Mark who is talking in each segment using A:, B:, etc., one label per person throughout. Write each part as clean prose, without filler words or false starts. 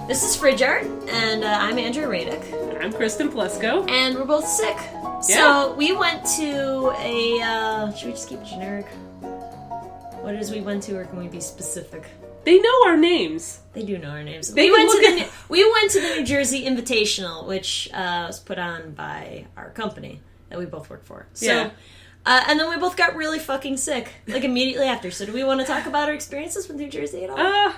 A: This is FridgeArt, and I'm Andrew Radick.
B: I'm Kristen Plesko.
A: And we're both sick.
B: Yeah.
A: So we went to a, should we just keep it generic? What it is we went to, or can we be specific?
B: They know our names.
A: They do know our names.
B: We
A: went to the New Jersey Invitational, which was put on by our company that we both work for. So,
B: yeah.
A: And then we both got really fucking sick, like immediately after. So do we want to talk about our experiences with New Jersey at all?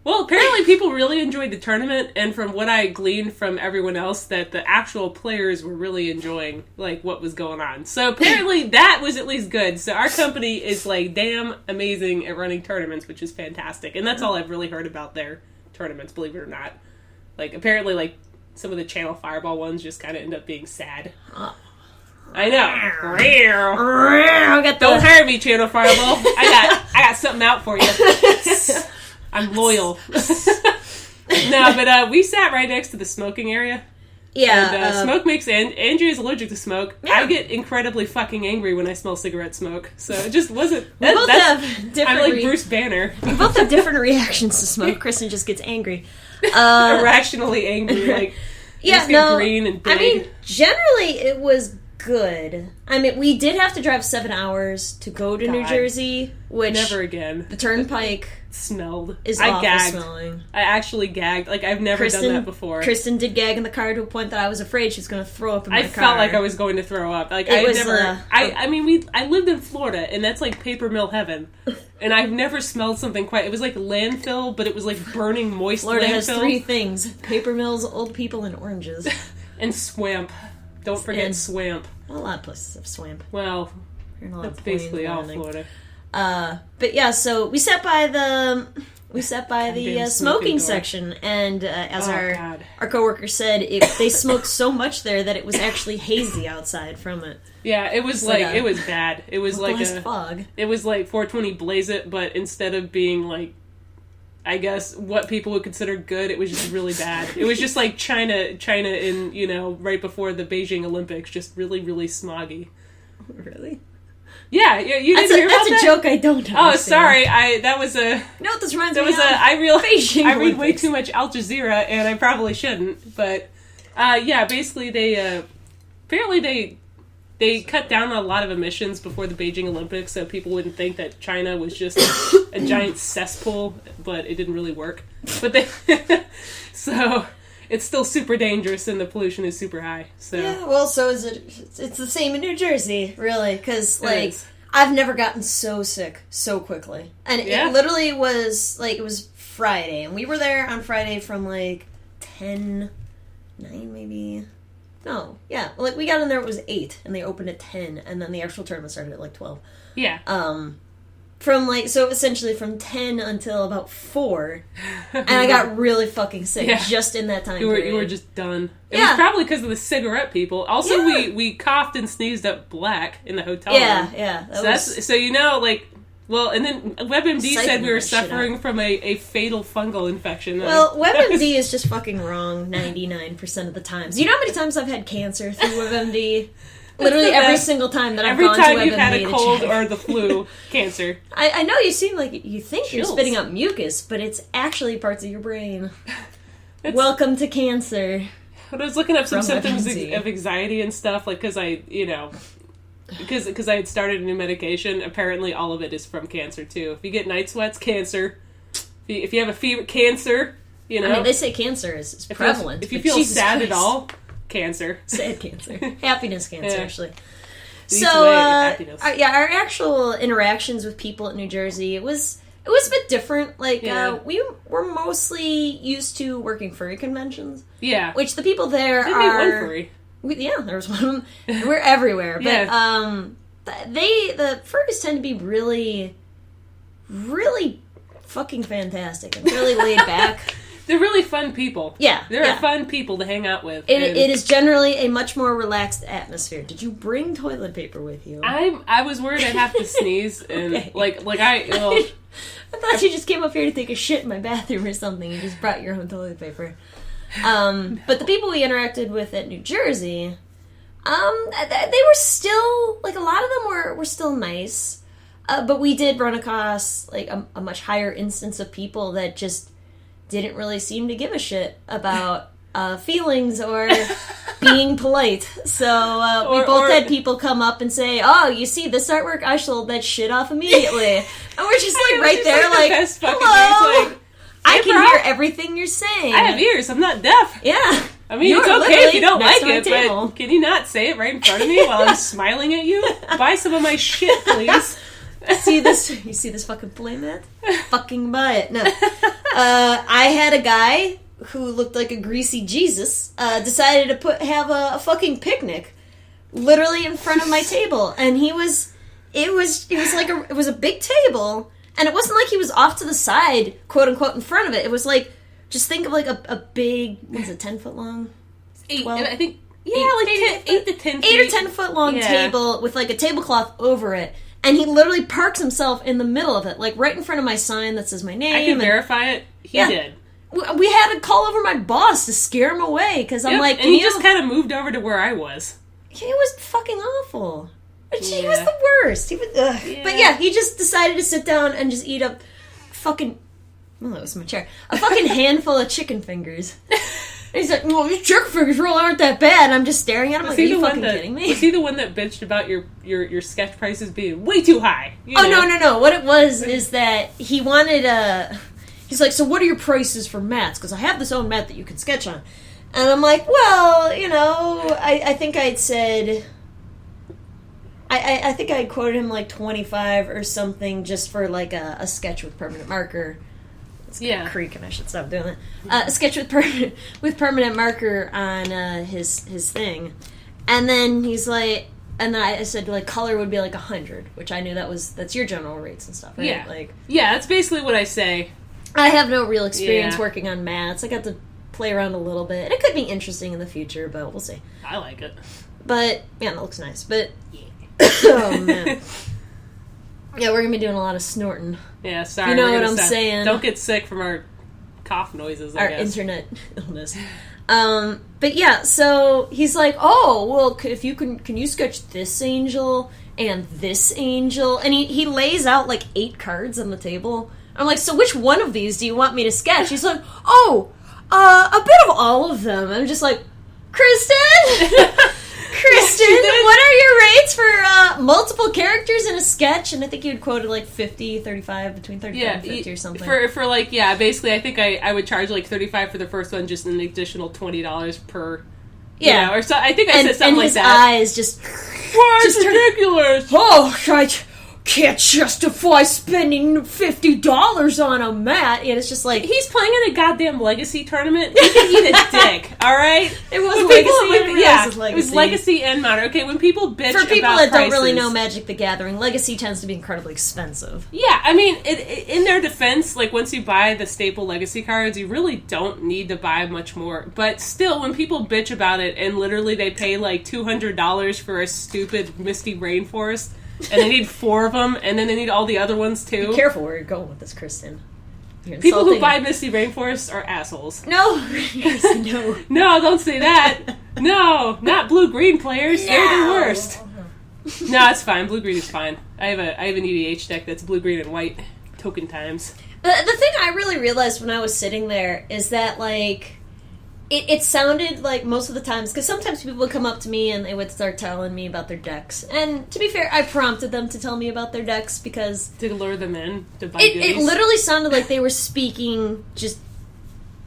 B: Well, apparently people really enjoyed the tournament, and from what I gleaned from everyone else, that the actual players were really enjoying, like, what was going on. So apparently that was at least good. So our company is, like, damn amazing at running tournaments, which is fantastic. And that's all I've really heard about their tournaments, believe it or not. Like, apparently, like, some of the Channel Fireball ones just kind of end up being sad. I know. Don't hire me, Channel Fireball. I got something out for you. I'm loyal. No, but we sat right next to the smoking area.
A: Yeah.
B: And smoke makes... Andrea is allergic to smoke. Yeah. I get incredibly fucking angry when I smell cigarette smoke. So it just wasn't... I'm like Bruce Banner.
A: We both have different reactions to smoke. Kristen just gets angry.
B: Irrationally angry. Like,
A: yeah,
B: no. Green and big.
A: I mean, generally it was good. I mean, we did have to drive 7 hours to go to New Jersey, which...
B: Never again.
A: The turnpike...
B: smelled.
A: I
B: gagged.
A: Smelling.
B: I actually gagged. Like, I've never done that before.
A: Kristen did gag in the car to a point that I was afraid she was going to throw up in my car.
B: I felt like I was going to throw up. Like, I lived in Florida, and that's like paper mill heaven. And I've never smelled something quite... It was like landfill, but it was like burning moist
A: Florida
B: landfill.
A: Has 3 things. Paper mills, old people, and oranges.
B: And swamp. Don't forget swamp.
A: Well, a lot of places have swamp.
B: Well, that's basically all Florida.
A: But yeah, so we sat by the smoking section, and as our coworker said, they smoked so much there that it was actually hazy outside from it.
B: Yeah, it was it was bad. It was like a
A: fog.
B: It was like 420 Blaze It, but instead of being like, I guess, what people would consider good, it was just really bad. It was just like China in, right before the Beijing Olympics, just really, really smoggy.
A: Really?
B: Yeah, you didn't hear about that?
A: That's a joke I don't understand.
B: Oh, sorry. That was a...
A: No, this reminds me
B: of Beijing I read
A: Olympics.
B: way too much Al Jazeera, and I probably shouldn't. But, yeah, basically apparently they cut down on a lot of emissions before the Beijing Olympics, so people wouldn't think that China was just a giant cesspool, but it didn't really work. But so it's still super dangerous, and the pollution is super high. So
A: yeah, well, so is it. It's the same in New Jersey, really, because I've never gotten so sick so quickly, and it literally was it was Friday, and we were there on Friday from 9 maybe. No, yeah. We got in there, it was 8, and they opened at 10, and then the actual tournament started at 12.
B: Yeah.
A: So essentially from 10 until about 4, and I got really fucking sick just in that time period.
B: You were just done. It was probably because of the cigarette people. Also, we coughed and sneezed up black in the hotel room.
A: Yeah.
B: And then WebMD said we were suffering from a fatal fungal infection.
A: Well, WebMD is just fucking wrong 99% of the times. You know how many times I've had cancer through WebMD? Literally every single time that I've gone to WebMD. Every time you've had
B: a cold or the flu, cancer.
A: I know you seem like you think you're spitting out mucus, but it's actually parts of your brain. Welcome to cancer.
B: When I was looking up some symptoms of anxiety and stuff, because I had started a new medication, apparently all of it is from cancer, too. If you get night sweats, cancer. If you have a fever, cancer, I mean,
A: they say cancer is prevalent.
B: If you feel sad at all, cancer.
A: Sad cancer. Happiness cancer, actually.
B: So,
A: our actual interactions with people at New Jersey, it was a bit different. We were mostly used to working furry conventions.
B: Yeah.
A: Which the people there
B: Didn't
A: are...
B: one furry.
A: There was one of them. We're everywhere. But the furries tend to be really, really fucking fantastic and really laid back.
B: They're really fun people.
A: Yeah.
B: They're fun people to hang out with.
A: It is generally a much more relaxed atmosphere. Did you bring toilet paper with you?
B: I was worried I'd have to sneeze and
A: I thought you just came up here to take a shit in my bathroom or something. You just brought your own toilet paper. But the people we interacted with at New Jersey, they were still, a lot of them were still nice. But we did run across, a much higher instance of people that just didn't really seem to give a shit about feelings or being polite. So we both had people come up and say, "Oh, you see this artwork? I sold that shit off immediately." And we're just right there, like, "Hello, like, I can hear everything you're saying.
B: I have ears. I'm not deaf."
A: Yeah.
B: I mean, it's okay if you don't like it, but can you not say it right in front of me while I'm smiling at you? Buy some of my shit, please.
A: You see this fucking playmat? Fucking buy it. No. I had a guy who looked like a greasy Jesus, decided to have a fucking picnic literally in front of my table. And it was a big table, and it wasn't like he was off to the side, quote unquote, in front of it. It was like, just think of like a big, what is it, 10 foot long?
B: 8,
A: 12?
B: I think, 8 to 10 feet.
A: 8 or 10 foot long table with like a tablecloth over it. And he literally parks himself in the middle of it, like right in front of my sign that says my name.
B: I can verify it. He did.
A: We had to call over my boss to scare him away, because I'm like...
B: And he just kind of moved over to where I was.
A: He was fucking awful. He was the worst. He was, But yeah, he just decided to sit down and just eat up fucking... Oh, that was my chair. A fucking handful of chicken fingers. And he's like, "Well, these chicken fingers really aren't that bad." And I'm just staring at him like, "Are you fucking kidding me?"
B: Was he the one that bitched about your sketch prices being way too high?
A: Oh, no. What it was is that he wanted he's like, "So what are your prices for mats? Because I have this own mat that you can sketch on." And I'm like, "Well, I think I'd said... I think I quoted him like 25 or something just for like a sketch with permanent marker. It's creaking. I should stop doing that. A sketch with permanent marker on his thing, and then he's like, and then I said like color would be like 100, which I knew that's your general rates and stuff, right?
B: Yeah, that's basically what I say.
A: I have no real experience working on mats. I got to play around a little bit. It could be interesting in the future, but we'll see.
B: I like it,
A: but yeah, it looks nice. But oh man. Yeah, we're going to be doing a lot of snorting.
B: Yeah, sorry.
A: You know what I'm saying.
B: Don't get sick from our cough noises, I guess. Our
A: internet illness. But yeah, so he's like, "Oh, well, if you can you sketch this angel and this angel?" And he lays out like 8 cards on the table. I'm like, "So which one of these do you want me to sketch?" He's like, "Oh, a bit of all of them." I'm just like, "Kristen?" Kristen, what are your rates for multiple characters in a sketch? And I think you had quoted like 50, 35, between 35 and 50 or something.
B: For like, basically I think I would charge like 35 for the first one, just an additional $20 per... Yeah. Or so, I think I said something like that.
A: And his eyes just...
B: Why, it's ridiculous!
A: Oh, I can't justify spending $50 on a mat. And it's just like...
B: He's playing in a goddamn Legacy tournament. He can eat a dick, alright?
A: It was Legacy.
B: It was Legacy and Modern. Okay, when people bitch about
A: For people that
B: prices,
A: don't really know Magic the Gathering, Legacy tends to be incredibly expensive.
B: Yeah, I mean, in their defense, like, once you buy the staple Legacy cards, you really don't need to buy much more. But still, when people bitch about it, and literally they pay like $200 for a stupid Misty Rainforest, and they need 4 of them, and then they need all the other ones too.
A: Be careful where you're going with this, Kristen.
B: People who buy Misty Rainforests are assholes.
A: No. No.
B: No, don't say that. No, not blue-green players. No. They're the worst. No, it's fine. Blue-green is fine. I have an EDH deck that's blue-green and white. Token times.
A: The thing I really realized when I was sitting there is that, like... It sounded like most of the times, because sometimes people would come up to me and they would start telling me about their decks. And to be fair, I prompted them to tell me about their decks because...
B: To lure them in, to buy
A: goodies. It literally sounded like they were speaking just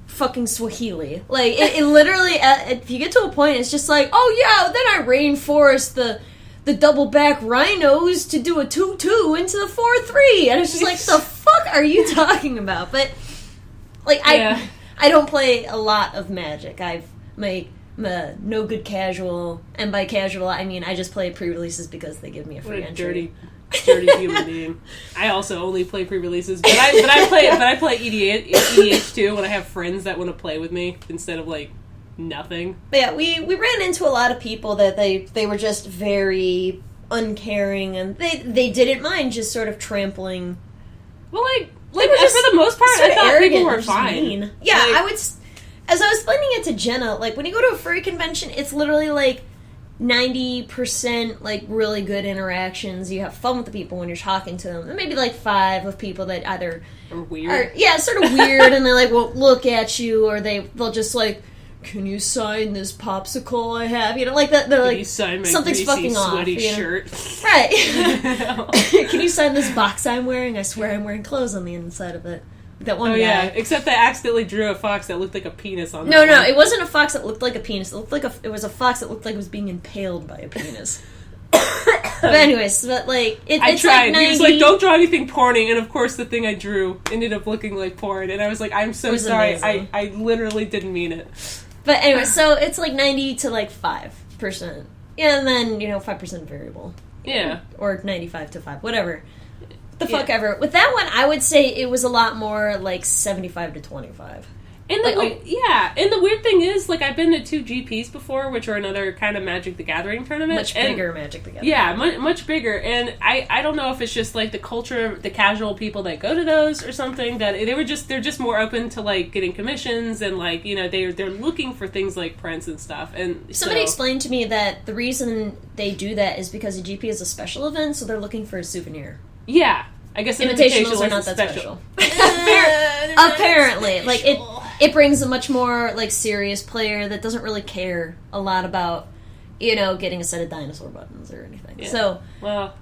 A: fucking Swahili. Like, it literally, if you get to a point, it's just like, "Oh yeah, then I rainforest the double-back rhinos to do a 2/2 into the 4/3. And it's just like, the fuck are you talking about? But, like, I don't play a lot of Magic. I'm a no good casual, and by casual I mean I just play pre-releases because they give me a free entry.
B: Dirty human being. I also only play pre-releases, but I play EDH too when I have friends that want to play with me instead of like nothing.
A: But yeah, we ran into a lot of people that they were just very uncaring, and they didn't mind just sort of trampling.
B: Well, like for the most part, I thought people were fine.
A: Yeah, like, as I was explaining it to Jenna, like, when you go to a furry convention, it's literally like 90% like really good interactions. You have fun with the people when you're talking to them. And maybe like 5 of people that either
B: are weird.
A: Sort of weird, and they like won't look at you, or they'll just like, can you sign this popsicle I have? You know, like that. They're like,
B: can you sign my
A: something's
B: greasy,
A: fucking
B: sweaty
A: off. You know?
B: Shirt?
A: Right. Can you sign this box I'm wearing? I swear I'm wearing clothes on the inside of it. That one guy.
B: Yeah, except I accidentally drew a fox that looked like a penis on
A: No,
B: that one.
A: it wasn't a fox that looked like a penis. It was a fox that looked like it was being impaled by a penis. But anyways, but like
B: I tried. Like 90... He was like, "Don't draw anything porny," and of course, the thing I drew ended up looking like porn. And I was like, "I'm so sorry. I literally didn't mean it."
A: But anyway, so it's like 90 to like 5%, and then 5% variable.
B: Yeah,
A: or 95 to 5, whatever. The fuck ever. With that one, I would say it was a lot more like 75 to 25.
B: And the weird thing is, like, I've been to 2 GPs before, which are another kind of Magic the Gathering tournament.
A: Much bigger Magic the Gathering.
B: Yeah, much bigger. And I don't know if it's just, like, the culture, the casual people that go to those or something, that they're just more open to, like, getting commissions and, like, they're looking for things like prints and stuff. And
A: somebody explained to me that the reason they do that is because a GP is a special event, so they're looking for a souvenir.
B: Yeah. I guess
A: invitationals are not that special. Apparently. Like, it brings a much more, like, serious player that doesn't really care a lot about, getting a set of dinosaur buttons or anything. Yeah. So,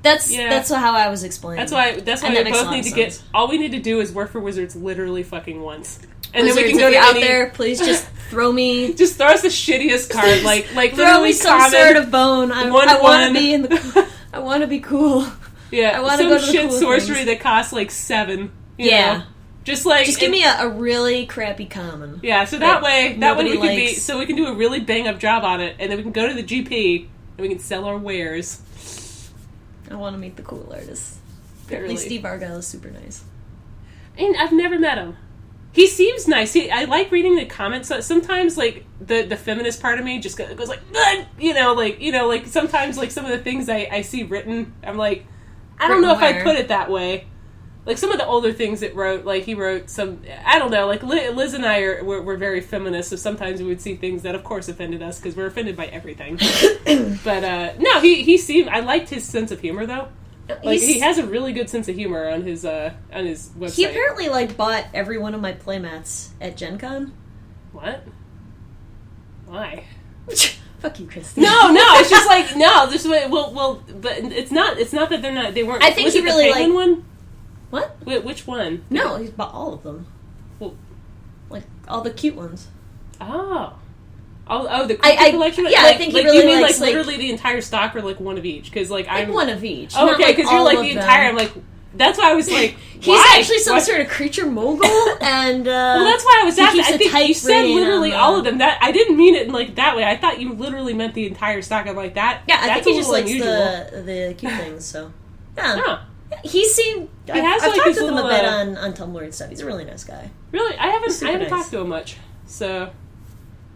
A: that's how I was explaining.
B: That's why we both need to get... All we need to do is work for Wizards literally fucking once. And
A: Wizards,
B: then we can go
A: if
B: to
A: you're out there, please just throw me...
B: Just throw us the shittiest card. Like
A: throw me some sort of bone. I want to be in the... I want to be cool.
B: Yeah,
A: I want to go to the
B: shit
A: cool
B: sorcery
A: things.
B: that costs like 7.
A: Yeah.
B: Know? Just
A: give me a really crappy common.
B: Yeah, so that way we can do a really bang up job on it, and then we can go to the GP and we can sell our wares.
A: I want to meet the cool artists. Apparently Steve Argyle is super nice.
B: And I've never met him. He seems nice. I like reading the comments. Sometimes, like, the feminist part of me just goes like, like sometimes, like, some of the things I see written, I'm like, I don't know if I'd put it that way. Like, some of the older things that he wrote some, I don't know, like, Liz and I were very feminist, so sometimes we would see things that, of course, offended us, because we're offended by everything. But, no, he seemed, I liked his sense of humor, though. Like, he has a really good sense of humor on his website.
A: He apparently, like, bought every one of my playmats at Gen Con.
B: What? Why?
A: Fuck you, Christy.
B: No, it's just like, no, this way, but it's not that they weren't.
A: I think he really,
B: the penguin one?
A: What?
B: Wait, which one?
A: No, he's bought all of them. Well, like, all the cute ones.
B: Oh, the creepy collection?
A: Yeah, I think he really
B: you mean,
A: likes,
B: like, literally the entire stock or, like, one of each? Because, like, I'm...
A: one of each.
B: Oh, okay, because you're, like, the entire... I'm like... That's why I was like,
A: he's actually some sort of creature mogul, and
B: well, that's why I was asking. I think you said literally all of them. That I didn't mean it in like that way. I thought you literally meant the entire stock. I'm like that.
A: Yeah, I think he just likes
B: unusual.
A: the cute things. So yeah,
B: huh.
A: He seemed. I've
B: like
A: talked to him
B: little,
A: a bit on Tumblr and stuff. He's a really nice guy.
B: Really, I haven't talked to him much. So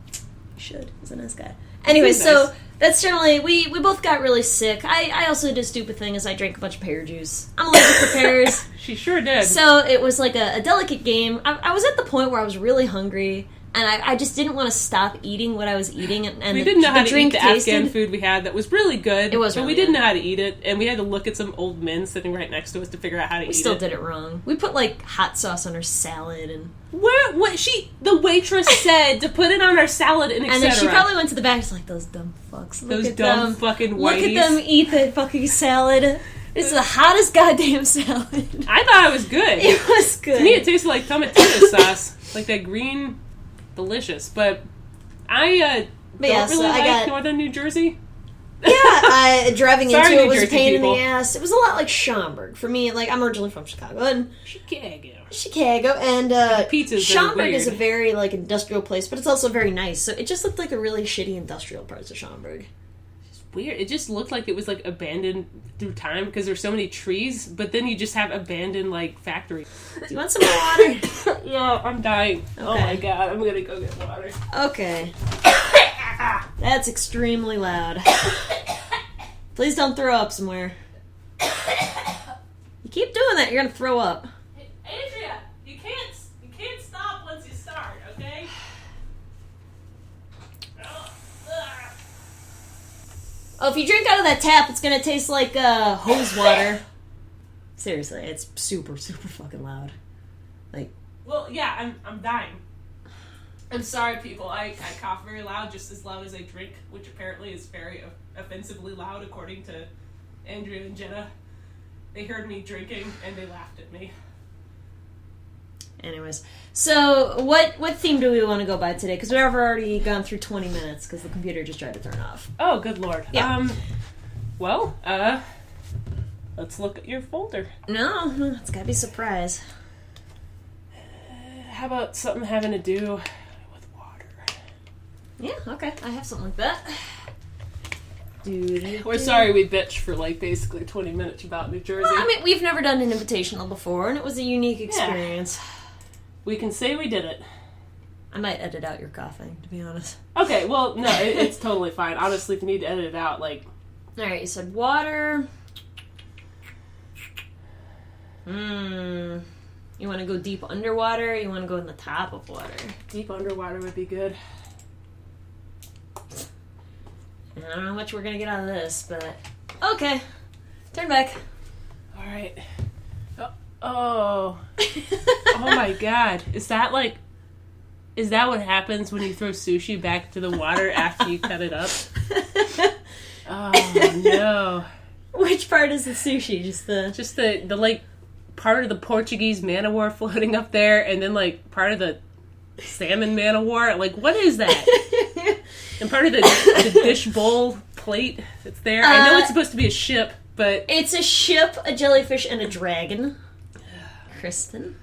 A: you should. He's a nice guy. Anyway, so. That's generally, we both got really sick. I also did a stupid thing as I drank a bunch of pear juice. I'm allergic to pears.
B: She sure did.
A: So it was like a delicate game. I was at the point where I was really hungry, and I just didn't want to stop eating what I was eating. And
B: we didn't know how to eat the Afghan food we had that was really good.
A: It was
B: but
A: really
B: we didn't
A: good.
B: know how to eat it, and we had to look at some old men sitting right next to us to figure out how to eat it.
A: We still did it wrong. We put, like, hot sauce on our salad, and...
B: The waitress said to put it on our salad and etc.
A: And then she probably went to the back and was like, those dumb fucks.
B: Fucking whiteys.
A: Look at them eat the fucking salad. It's the hottest goddamn salad.
B: I thought it was good.
A: It was good.
B: To me, it tasted like tomatillo sauce. Like that green, delicious. But I don't really like Northern New Jersey.
A: Yeah, driving into it was a pain
B: people.
A: in the ass. It was a lot like Schaumburg. For me, like, I'm originally from Chicago. And Chicago, and Schaumburg is a very, like, industrial place, but it's also very nice. So it just looked like a really shitty industrial parts of Schaumburg.
B: It's weird. It just looked like it was, like, abandoned through time because there's so many trees, but then you just have abandoned, like, factories.
A: Do you want some more water?
B: Yeah, I'm dying. Okay. Oh my god, I'm gonna go get water.
A: Okay. That's extremely loud. Please don't throw up somewhere. You keep doing that, you're gonna throw up.
B: Hey, Andrea, you can't stop once you start, okay?
A: Oh, if you drink out of that tap, it's gonna taste like hose water. Seriously, it's super, super fucking loud. Like,
B: well, yeah, I'm dying. I'm sorry, people. I cough very loud, just as loud as I drink, which apparently is very offensively loud, according to Andrea and Jenna. They heard me drinking, and they laughed at me.
A: Anyways, so what theme do we want to go by today? Because we've already gone through 20 minutes, because the computer just tried to turn off.
B: Oh, good lord.
A: Yeah.
B: Well, let's look at your folder.
A: No, it's gotta be a surprise.
B: How about something having to do with water?
A: Yeah, okay. I have something like that.
B: We're sorry we bitched for basically 20 minutes about New Jersey.
A: Well, I mean, we've never done an invitational before, and it was a unique experience.
B: Yeah. We can say we did it.
A: I might edit out your coughing, to be honest.
B: Okay, well, no, it's totally fine. Honestly, if you need to edit it out,
A: Alright, you said water. You want to go deep underwater, or you want to go in the top of water?
B: Deep underwater would be good.
A: I don't know how much we're going to get out of this, but... Okay. Turn back.
B: Alright. Oh. Oh my god. Is that what happens when you throw sushi back to the water after you cut it up? Oh no.
A: Which part is the sushi? Just
B: the part of the Portuguese man-o-war floating up there, and then part of the salmon man-o-war. What is that? And part of the dish bowl plate that's there. I know it's supposed to be a ship, but
A: it's a ship, a jellyfish, and a dragon. Kristen,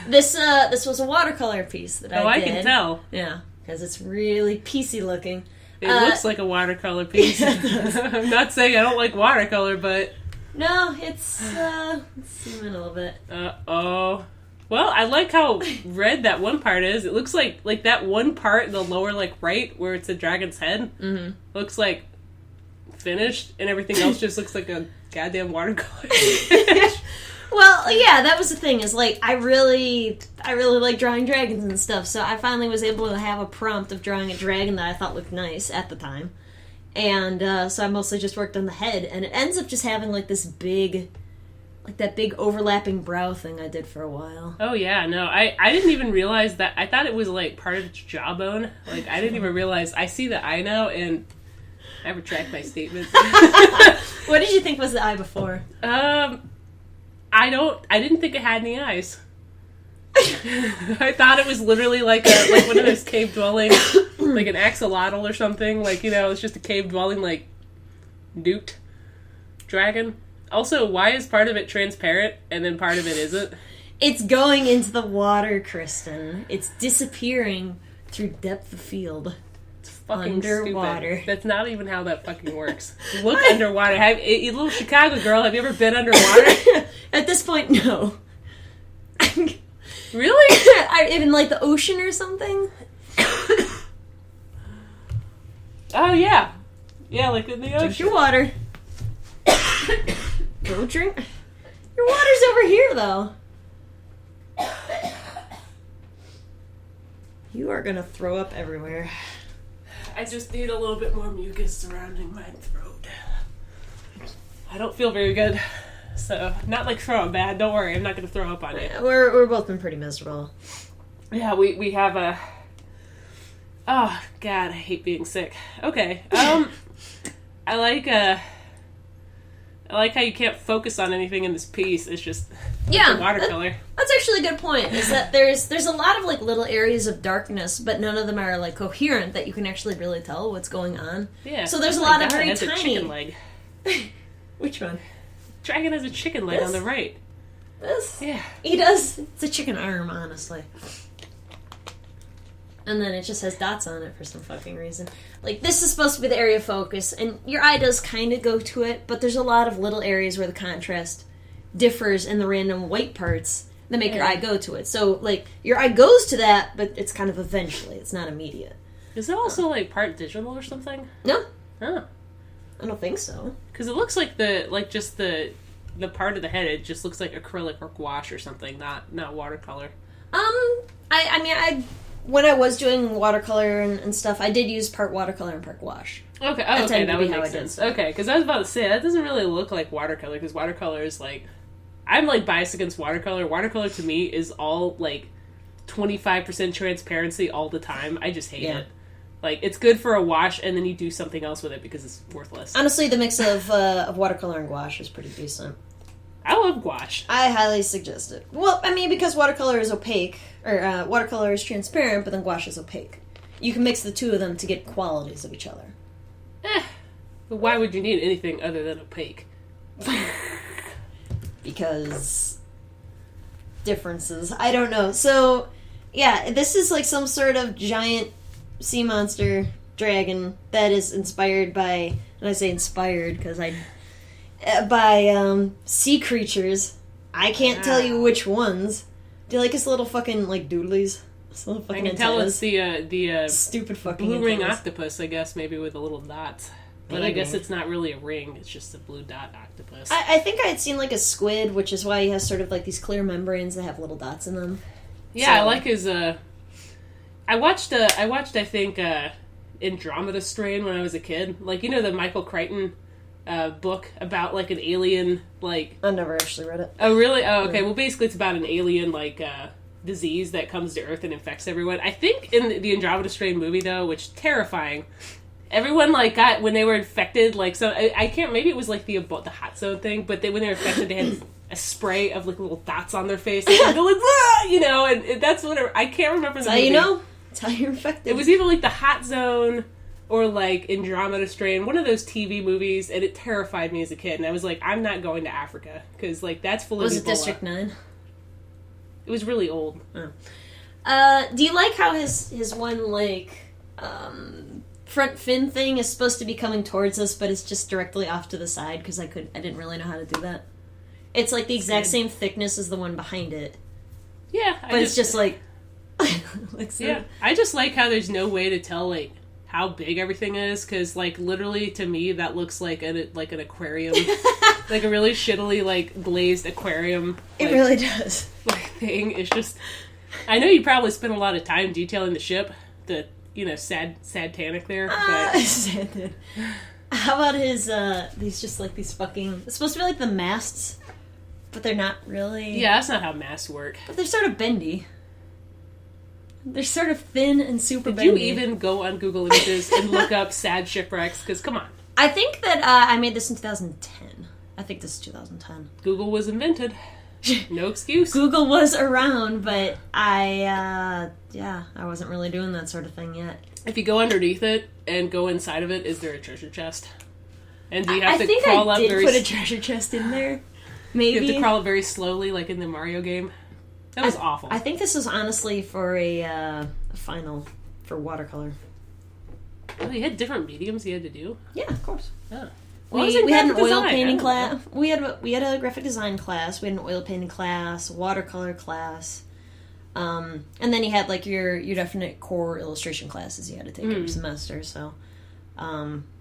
A: this was a watercolor piece that I did.
B: Oh, I can tell.
A: Yeah, because it's really piecey looking.
B: It looks like a watercolor piece. I'm not saying I don't like watercolor, but
A: no, it's zooming a little bit.
B: Oh. Well, I like how red that one part is. It looks like that one part in the lower right where it's a dragon's head. Mm-hmm. Looks finished, and everything else just looks like a goddamn watercolor.
A: Well, yeah, that was the thing. Is I really like drawing dragons and stuff. So I finally was able to have a prompt of drawing a dragon that I thought looked nice at the time, and so I mostly just worked on the head, and it ends up just having this big. That big overlapping brow thing I did for a while.
B: Oh, yeah, no, I didn't even realize that. I thought it was, part of its jawbone. I didn't even realize. I see the eye now, and I retract my statement.
A: What did you think was the eye before?
B: I didn't think it had any eyes. I thought it was literally one of those cave dwelling, an axolotl or something. It's just a cave dwelling, newt dragon. Also, why is part of it transparent and then part of it isn't?
A: It's going into the water, Kristen. It's disappearing through depth of field.
B: It's fucking
A: underwater.
B: Stupid. That's not even how that fucking works. Look underwater. You little Chicago girl, have you ever been underwater?
A: At this point, no.
B: Really?
A: Even the ocean or something?
B: Oh, yeah. Yeah, in the ocean.
A: Drink your water. Go drink. Your water's over here, though. You are gonna throw up everywhere.
B: I just need a little bit more mucus surrounding my throat. I don't feel very good. So, not throwing bad. Don't worry, I'm not gonna throw up on you.
A: We're both been pretty miserable.
B: Yeah, we have a... Oh, God, I hate being sick. Okay, I like how you can't focus on anything in this piece. It's just watercolor.
A: That's actually a good point. Is that there's a lot of little areas of darkness, but none of them are coherent that you can actually really tell what's going on.
B: Yeah.
A: So there's a lot of very
B: tiny. A chicken leg.
A: Which one?
B: Dragon has a chicken leg on the right.
A: This?
B: Yeah.
A: He does. It's a chicken arm, honestly. And then it just has dots on it for some fucking reason. This is supposed to be the area of focus, and your eye does kind of go to it, but there's a lot of little areas where the contrast differs in the random white parts that make your eye go to it. So, your eye goes to that, but it's kind of eventually. It's not immediate.
B: Is it also, part digital or something?
A: No.
B: Oh. I
A: don't think so.
B: Because it looks like just the part of the head, it just looks like acrylic or gouache or something, not watercolor.
A: I mean, when I was doing watercolor and stuff, I did use part watercolor and part gouache.
B: Okay, that would make sense. Okay, because I was about to say, that doesn't really look like watercolor, because watercolor is like... I'm, like, biased against watercolor. Watercolor, to me, is all, like, 25% transparency all the time. I just hate it. Like, it's good for a wash, and then you do something else with it because it's worthless.
A: Honestly, the mix of watercolor and gouache is pretty decent.
B: I love gouache.
A: I highly suggest it. Well, I mean, because watercolor is opaque, or watercolor is transparent, but then gouache is opaque. You can mix the two of them to get qualities of each other.
B: But why would you need anything other than opaque?
A: Because differences. I don't know. So, yeah, this is like some sort of giant sea monster dragon that is inspired by, and I say inspired because by sea creatures. I can't tell you which ones. Do you like his little fucking, like, doodlies? I
B: can tell it's the
A: stupid fucking
B: blue ring octopus, I guess, maybe with the little dots. But I guess it's not really a ring, it's just a blue dot octopus.
A: I think I had seen, like, a squid, which is why he has sort of, like, these clear membranes that have little dots in them.
B: Yeah, so. I like his, I watched, I think, Andromeda Strain when I was a kid. Like, you know the Michael Crichton book about, like, an alien, like...
A: I've never actually read it.
B: Oh, really? Oh, okay. Well, basically it's about an alien, like, disease that comes to Earth and infects everyone. I think in the Andromeda Strain movie, though, which terrifying... Everyone, like, got, when they were infected, like, so, I can't, maybe it was, like, the hot zone thing, but when they were infected, they had a spray of, like, little dots on their face, and they're like, ah! You know, and that's whatever, I can't remember the movie.
A: That's how you know? That's how you're infected.
B: It was either, like, the hot zone, or, like, Andromeda Strain, one of those TV movies, and it terrified me as a kid, and I was like, I'm not going to Africa, because, like, that's full of Ebola.
A: Was it District 9?
B: It was really old.
A: Oh. Do you like how his one, like, front fin thing is supposed to be coming towards us, but it's just directly off to the side because I didn't really know how to do that. It's like the exact same thickness as the one behind it.
B: Yeah,
A: but it's just like, so.
B: Yeah, I just like how there's no way to tell like how big everything is because like literally to me that looks like an aquarium, like a really shittily like glazed aquarium.
A: It really does.
B: Like thing. It's just. I know you probably spent a lot of time detailing the ship. Sad Titanic there. But...
A: How about his, these fucking... It's supposed to be like the masts, but they're not really...
B: Yeah, that's not how masts work.
A: But they're sort of bendy. They're sort of thin and super bendy.
B: Did you even go on Google Images and look up sad shipwrecks? Because, come on.
A: I think that I made this in 2010. I think this is 2010.
B: Google was invented. No excuse.
A: Google was around, but I wasn't really doing that sort of thing yet.
B: If you go underneath it and go inside of it, is there a treasure chest? And do you have to crawl up very...
A: I think I did put a treasure chest in there. Maybe.
B: You have to crawl up very slowly, like in the Mario game. That was awful.
A: I think this was honestly for a final for watercolor.
B: Oh, you had different mediums you had to do?
A: Yeah, of course.
B: Oh.
A: We had an oil painting class. We had a graphic design class. We had an oil painting class, a watercolor class, and then you had like your definite core illustration classes you had to take every semester. So,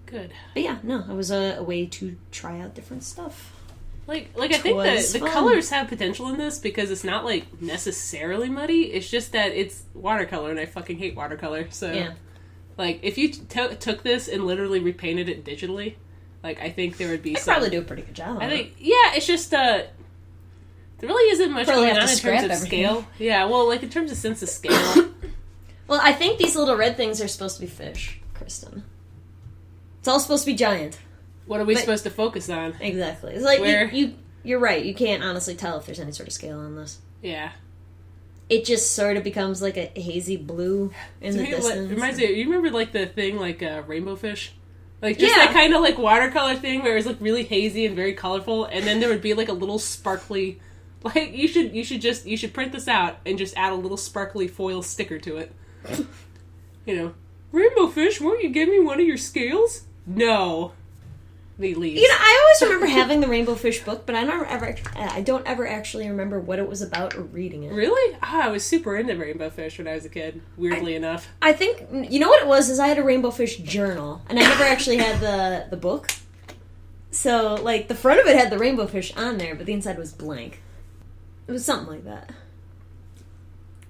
B: good.
A: But yeah, no, it was a way to try out different stuff.
B: Like I think the colors have potential in this because it's not like necessarily muddy. It's just that it's watercolor, and I fucking hate watercolor. So, yeah. Like if you took this and literally repainted it digitally. Like, I think there would be some...
A: probably do a pretty good job.
B: I think, yeah, it's just, there really isn't much going on in terms of scale. Yeah, well, like, in terms of sense of scale.
A: Well, I think these little red things are supposed to be fish, Kristen. It's all supposed to be giant.
B: What are we supposed to focus on?
A: Exactly. It's like, you're right, you can't honestly tell if there's any sort of scale on this.
B: Yeah.
A: It just sort of becomes, like, a hazy blue in the distance.
B: It reminds me, you remember, like, the thing, like, rainbow fish? Like, just that kind of, like, watercolor thing where it was, like, really hazy and very colorful, and then there would be, like, a little sparkly... Like, you should print this out and just add a little sparkly foil sticker to it. You know, rainbow fish, won't you give me one of your scales? No. He leaves.
A: You know, I always remember having the rainbow fish book, but I don't ever actually remember what it was about or reading it.
B: Really? I was super into rainbow fish when I was a kid, weirdly enough.
A: I think, you know what it was, is I had a rainbow fish journal, and I never actually had the book. So, like, the front of it had the rainbow fish on there, but the inside was blank. It was something like that.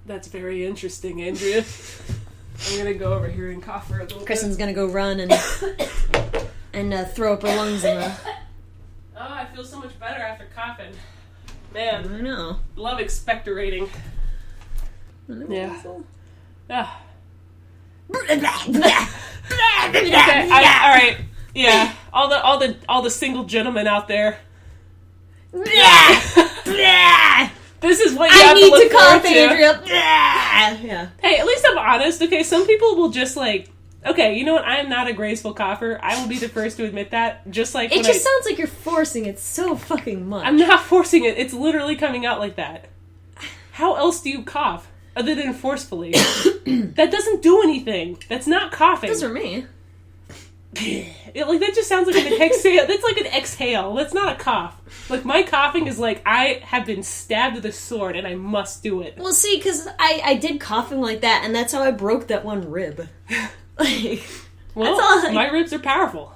B: That's very interesting, Andrea. I'm gonna go over here and cough for a little
A: Kristen's
B: bit.
A: gonna go run and throw up her lungs in the...
B: Oh, I feel so much better after coughing. Man.
A: I know.
B: Love expectorating. Yeah. Ah. Okay, alright. Yeah. All the single gentlemen out there. This is what you have to look
A: need to cough,
B: forward to.
A: Andrea. Yeah.
B: Hey, at least I'm honest, okay? Some people will just, like... Okay, you know what? I am not a graceful cougher. I will be the first to admit that. Just like
A: it just sounds like you're forcing it so fucking much.
B: I'm not forcing it. It's literally coming out like that. How else do you cough other than forcefully? That doesn't do anything. That's not coughing.
A: Those are me.
B: Like, that just sounds like an exhale. That's like an exhale. That's not a cough. Like, my coughing is like, I have been stabbed with a sword and I must do it.
A: Well, see, because I did coughing like that, and that's how I broke that one rib. Like,
B: well,
A: that's all
B: my ribs are powerful.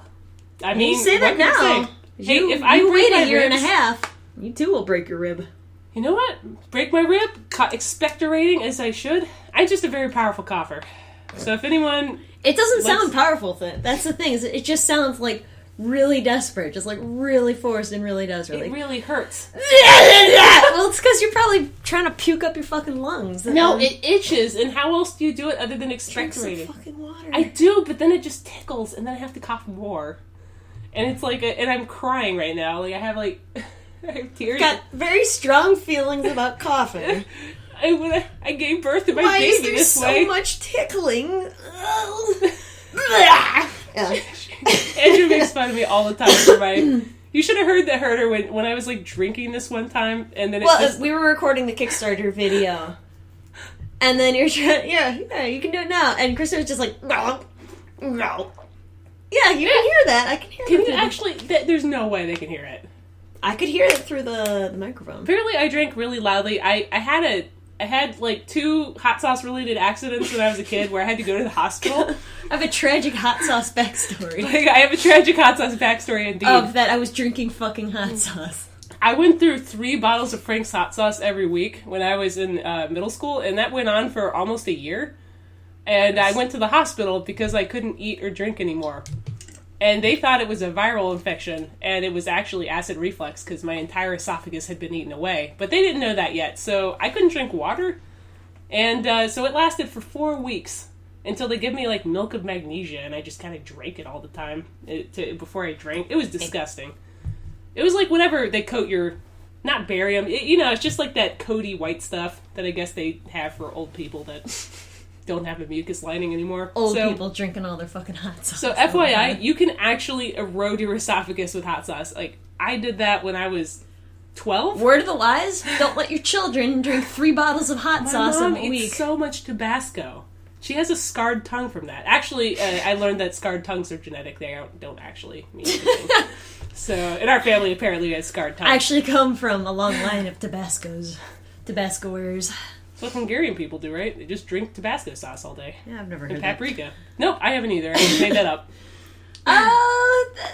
B: I mean,
A: you say that now.
B: Hey, if I
A: wait
B: break
A: a year
B: my
A: and a
B: ribs,
A: half, you too will break your rib.
B: You know what? Break my rib, expectorating as I should. I'm just a very powerful cougher. So if anyone...
A: It doesn't sound powerful. That's the thing. It just sounds like really desperate. Just like really forced and really desperate.
B: It really hurts.
A: Well, it's because you're probably trying to puke up your fucking lungs.
B: No, it itches. And how else do you do it other than expectorating?
A: Drink some fucking water.
B: I do, but then it just tickles, and then I have to cough more. And it's like, and I'm crying right now. Like, I have tears.
A: Got very strong feelings about coughing.
B: I gave birth to my
A: Why
B: baby
A: is there
B: this
A: so
B: way.
A: much tickling? Yeah.
B: Andrew makes fun of me all the time for my... You should have heard her when I was, like, drinking this one time, and then
A: we were recording the Kickstarter video, and then you're trying... Yeah, you can do it now. And Kristen was just like, no. Yeah, you can hear that. I can hear
B: Can
A: it.
B: you actually... There's no way they can hear it.
A: I could hear it through the microphone.
B: Apparently, I drank really loudly. I had like 2 hot sauce related accidents when I was a kid where I had to go to the hospital.
A: I have a tragic hot sauce backstory.
B: I have a tragic hot sauce backstory indeed.
A: Of that I was drinking fucking hot sauce.
B: I went through 3 bottles of Frank's hot sauce every week when I was in middle school, and that went on for almost a year. And I went to the hospital because I couldn't eat or drink anymore. And they thought it was a viral infection, and it was actually acid reflux because my entire esophagus had been eaten away. But they didn't know that yet, so I couldn't drink water. And so it lasted for 4 weeks until they gave me, like, milk of magnesia, and I just kind of drank it all the time before I drank. It was disgusting. It was like whenever they coat your... Not barium. It's just like that coaty white stuff that I guess they have for old people that... don't have a mucus lining anymore.
A: Old people drinking all their fucking hot sauce.
B: So FYI, you can actually erode your esophagus with hot sauce. Like, I did that when I was 12.
A: Word of the wise, don't let your children drink 3 bottles of hot sauce in a week.
B: Eats so much Tabasco. She has a scarred tongue from that. Actually, I learned that scarred tongues are genetic. They don't actually mean anything. So, in our family, apparently, we had scarred tongues.
A: I actually come from a long line of Tabascoers.
B: That's what Hungarian people do, right? They just drink Tabasco sauce all day.
A: Yeah, I've never heard
B: and
A: that.
B: paprika. Nope, I haven't either. I just made that up.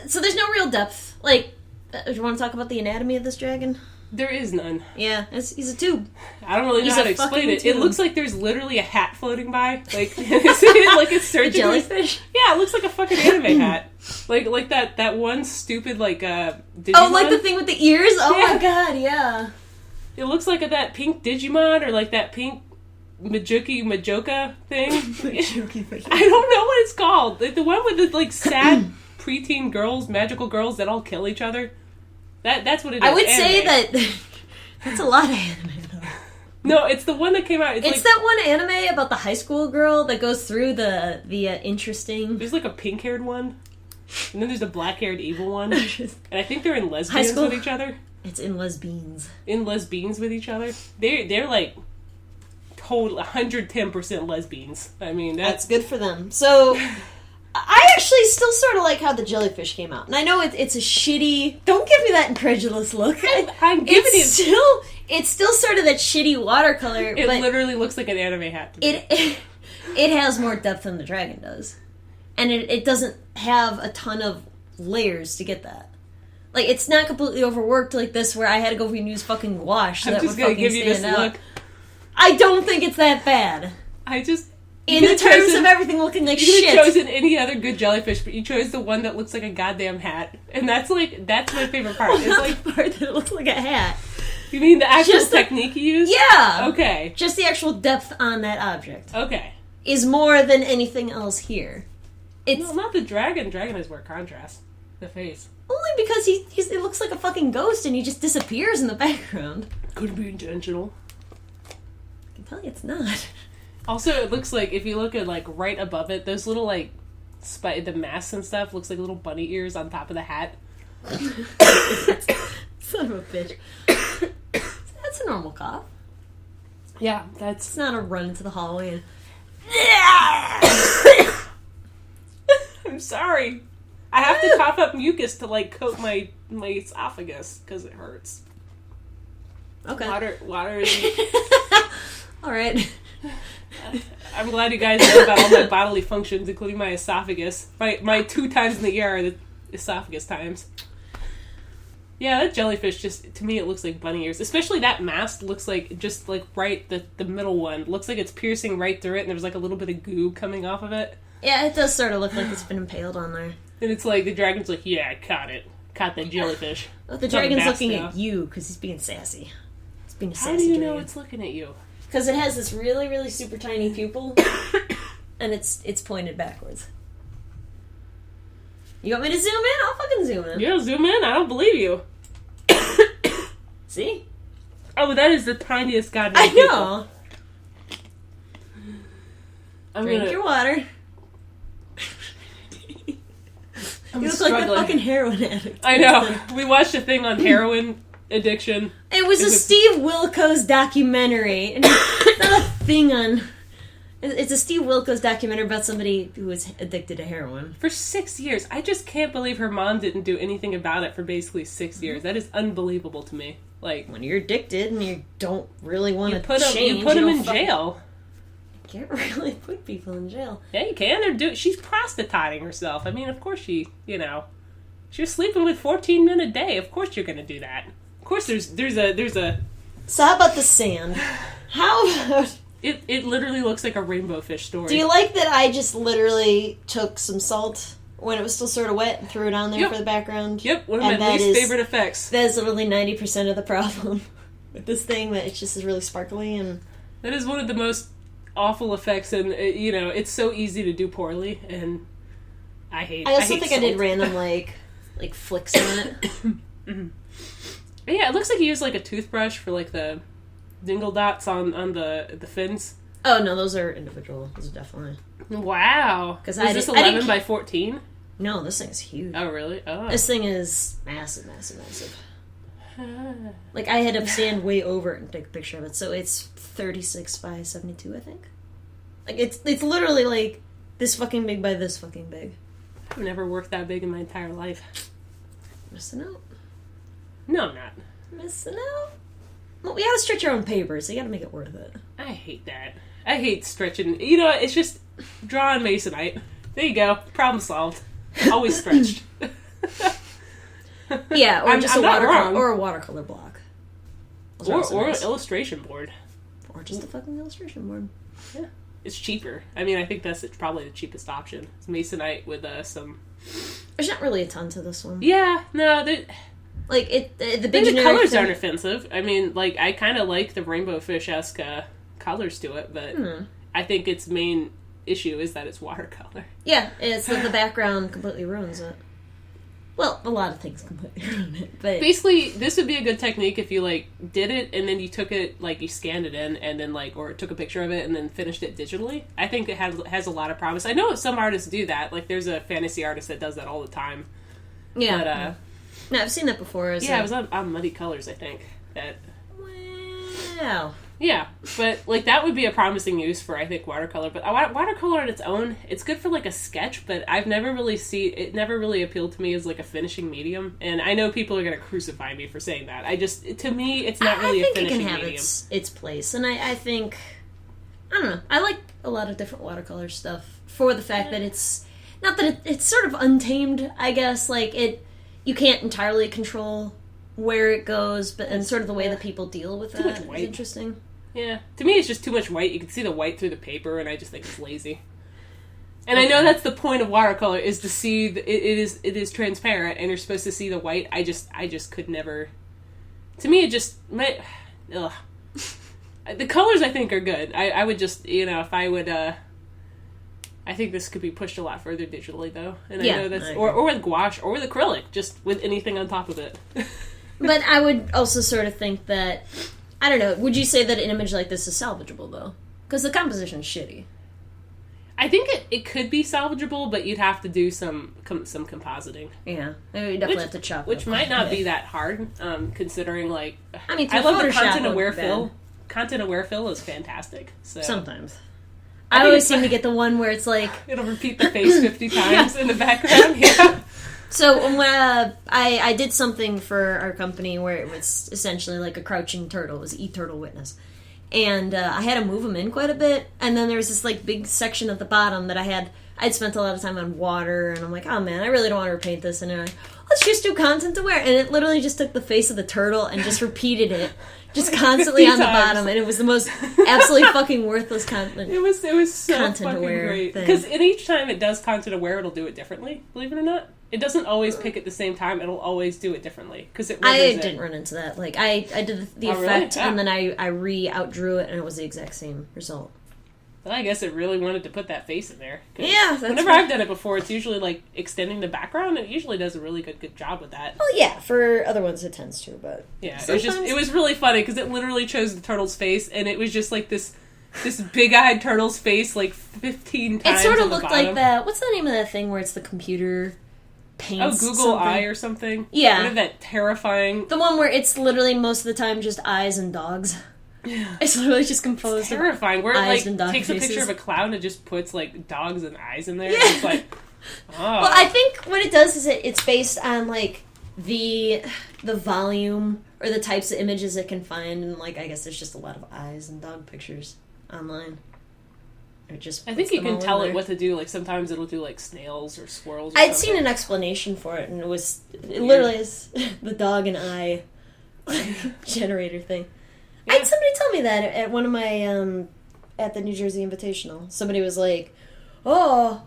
A: So there's no real depth. Like, do you want to talk about the anatomy of this dragon?
B: There is none.
A: Yeah, he's a tube.
B: I don't really know how to explain it.
A: Tube.
B: It looks like there's literally a hat floating by. Like, it's surgically...
A: A jellyfish?
B: Yeah, it looks like a fucking anime hat. Like that one stupid, like, Digimon.
A: Oh, like the thing with the ears? Oh
B: yeah.
A: My god, yeah.
B: It looks like that pink Digimon, or like that pink Majoka thing. I don't know what it's called. Like the one with the like sad preteen girls, magical girls that all kill each other. That's what it is.
A: I would say that that's a lot of anime though.
B: No, it's the one that came out.
A: It's that one anime about the high school girl that goes through the interesting...
B: There's like a pink-haired one, and then there's a black-haired evil one, and I think they're in lesbians with each other.
A: It's in lesbians.
B: In lesbians with each other. They're like total 110% lesbians. I mean,
A: that's good for them. So I actually still sort of like how the jellyfish came out. And I know it's a shitty... Don't give me that incredulous look.
B: I'm giving it...
A: It's still sort of that shitty watercolor.
B: It literally looks like an anime hat to me.
A: It has more depth than the dragon does. And it doesn't have a ton of layers to get that. Like, it's not completely overworked like this where I had to go and use fucking gouache so
B: I'm
A: that
B: just
A: would
B: gonna
A: fucking
B: give you this
A: stand out.
B: look.
A: I don't think it's that bad. In the terms of everything looking like shit.
B: You could have chosen any other good jellyfish, but you chose the one that looks like a goddamn hat. And that's my favorite part. It's like
A: the part that looks like a hat.
B: You mean the actual technique you used?
A: Yeah.
B: Okay.
A: Just the actual depth on that object.
B: Okay.
A: Is more than anything else here.
B: No, not the dragon. Dragon has more contrast. The face.
A: Only because it looks like a fucking ghost and he just disappears in the background.
B: Could be intentional.
A: I can tell you it's not.
B: Also, it looks like, if you look at, like, right above it, those little, like, the masks and stuff looks like little bunny ears on top of the hat.
A: Son of a bitch. That's a normal cough.
B: Yeah,
A: It's not a run into the hallway and...
B: I'm sorry. I have to cough up mucus to, like, coat my esophagus, because it hurts.
A: Okay.
B: Water is...
A: Alright.
B: I'm glad you guys know about all my bodily functions, including my esophagus. My 2 times in the year are the esophagus times. Yeah, that jellyfish just, to me, it looks like bunny ears. Especially that mask looks like, just like right, the middle one. Looks like it's piercing right through it, and there's like a little bit of goo coming off of it.
A: Yeah, it does sort of look like it's been impaled on there.
B: And it's like, the dragon's like, yeah, I caught it. Caught that jellyfish.
A: Oh, the dragon's looking at you, because he's being sassy. He's being a sassy dragon.
B: How do you know it's looking at you?
A: Because it has this really, really super tiny pupil, and it's pointed backwards. You want me to zoom in? I'll fucking zoom in.
B: Yeah, zoom in. I don't believe you.
A: See?
B: Oh, that is the tiniest goddamn
A: I know. Drink your water. You look like a fucking heroin addict.
B: I know. We watched a thing on heroin addiction.
A: It was a Steve Wilkos documentary. And it's not a thing on... It's a Steve Wilkos documentary about somebody who was addicted to heroin.
B: For 6 years. I just can't believe her mom didn't do anything about it for basically 6 years. That is unbelievable to me. Like,
A: when you're addicted and you don't really want to change...
B: You put them in jail.
A: You can't really put people in jail.
B: Yeah, you can. She's prostituting herself. I mean, of course she was sleeping with 14 men a day. Of course you're going to do that. Of course there's a...
A: So how about the sand? How about...
B: It literally looks like a rainbow fish story.
A: Do you like that I just literally took some salt when it was still sort of wet and threw it on there for the background?
B: Yep, one of my least favorite effects.
A: That is literally 90% of the problem with this thing, that it's just really sparkly and...
B: That is one of the most awful effects, and, it's so easy to do poorly, and I hate
A: I also think
B: salt.
A: I did random, like flicks on it.
B: Mm-hmm. Yeah, it looks like you used, like, a toothbrush for, like, the... dingle dots on the fins.
A: Oh no, those are individual. Those are definitely.
B: Wow. Because is this 11 by 14?
A: No, this thing's huge.
B: Oh really? Oh.
A: This thing is massive. Like I had to stand way over it and take a picture of it, so it's 36 by 72, I think. Like it's literally like this fucking big by this fucking big.
B: I've never worked that big in my entire life.
A: Missing out.
B: No, I'm not.
A: Missing out. Well, we gotta stretch our own paper, so you gotta make it worth it.
B: I hate that. I hate stretching. It's just draw on masonite. There you go. Problem solved. Always stretched.
A: Yeah, or just a watercolor block.
B: Or an illustration board.
A: Or just a fucking illustration board.
B: Yeah. It's cheaper. I mean, I think that's probably the cheapest option. It's masonite with some...
A: There's not really a ton to this one.
B: Yeah, no,
A: like, the big
B: colors aren't offensive. I mean, like, I kind of like the rainbow fish-esque colors to it, but I think its main issue is that it's watercolor.
A: Yeah, it's that the background completely ruins it. Well, a lot of things completely ruin it, but...
B: Basically, this would be a good technique if you, like, did it, and then you took it, like, you scanned it in, and then, like, or took a picture of it, and then finished it digitally. I think it has a lot of promise. I know some artists do that. Like, there's a fantasy artist that does that all the time.
A: Yeah. But, no, I've seen that before.
B: It was on Muddy Colors, I think.
A: Wow.
B: Yeah, but, like, that would be a promising use for, I think, watercolor. But watercolor on its own, it's good for, like, a sketch, but it never really appealed to me as, like, a finishing medium. And I know people are going to crucify me for saying that. To me, it's not really a finishing medium. I think it can have
A: its place. And I think, I don't know, I like a lot of different watercolor stuff for the fact that it's, not that it's sort of untamed, I guess. Like, you can't entirely control where it goes, and sort of the way that people deal with that is interesting.
B: Yeah. To me, it's just too much white. You can see the white through the paper, and I just think it's lazy. And I know that's the point of watercolor, is to see it is transparent, and you're supposed to see the white. I just could never. To me, it just ugh. The colors I think are good. I would just, if I would. I think this could be pushed a lot further digitally, though, and I know that's or with gouache or with acrylic, just with anything on top of it.
A: But I would also sort of think that, I don't know. Would you say that an image like this is salvageable though? Because the composition's shitty.
B: I think it could be salvageable, but you'd have to do some compositing.
A: Yeah, you definitely have to chop.
B: Which might not be that hard, considering I love
A: Photoshop
B: the content-aware fill. Content-aware fill is fantastic. So
A: sometimes. I always seem to get the one where it's like...
B: It'll repeat the face 50 times in the background, yeah.
A: So when I did something for our company where it was essentially like a crouching turtle. It was E-Turtle Witness. And I had to move them in quite a bit. And then there was this like big section at the bottom that I'd spent a lot of time on water. And I'm like, oh man, I really don't want to repaint this. And I'm like, let's just do content aware. And it literally just took the face of the turtle and just repeated it. Just constantly on the bottom, and it was the most absolutely fucking worthless content.
B: It was so
A: content
B: fucking great. Because each time it does content aware, it'll do it differently. Believe it or not, it doesn't always pick at the same time. It'll always do it differently because
A: I didn't run into that. Like I did the effect,
B: really?
A: And then I outdrew it, and it was the exact same result.
B: Well, I guess it really wanted to put that face in there.
A: Yeah,
B: whenever I've done it before, it's usually like extending the background. It usually does a really good job with that.
A: Well, yeah, for other ones it tends to, but
B: yeah, it was really funny because it literally chose the turtle's face, and it was just like this big-eyed turtle's face like 15 times.
A: It sort of looked like that. What's the name of that thing where it's the computer paints?
B: Oh, Google
A: something?
B: Eye or something.
A: Yeah,
B: what is that terrifying?
A: The one where it's literally most of the time just eyes and dogs.
B: Yeah.
A: It's literally just composed
B: terrifying. Where
A: it
B: like takes a picture of a cloud and just puts like dogs and eyes in there.
A: Yeah.
B: It's like, oh.
A: Well, I think what it does is it's based on like the volume or the types of images it can find, and like I guess there's just a lot of eyes and dog pictures online.
B: I think you can tell it what to do. Like sometimes it'll do like snails or squirrels. Or
A: I'd seen an explanation for it, and it literally is the dog and eye generator thing. Yeah. I had somebody tell me that at one of my, at the New Jersey Invitational. Somebody was like, oh,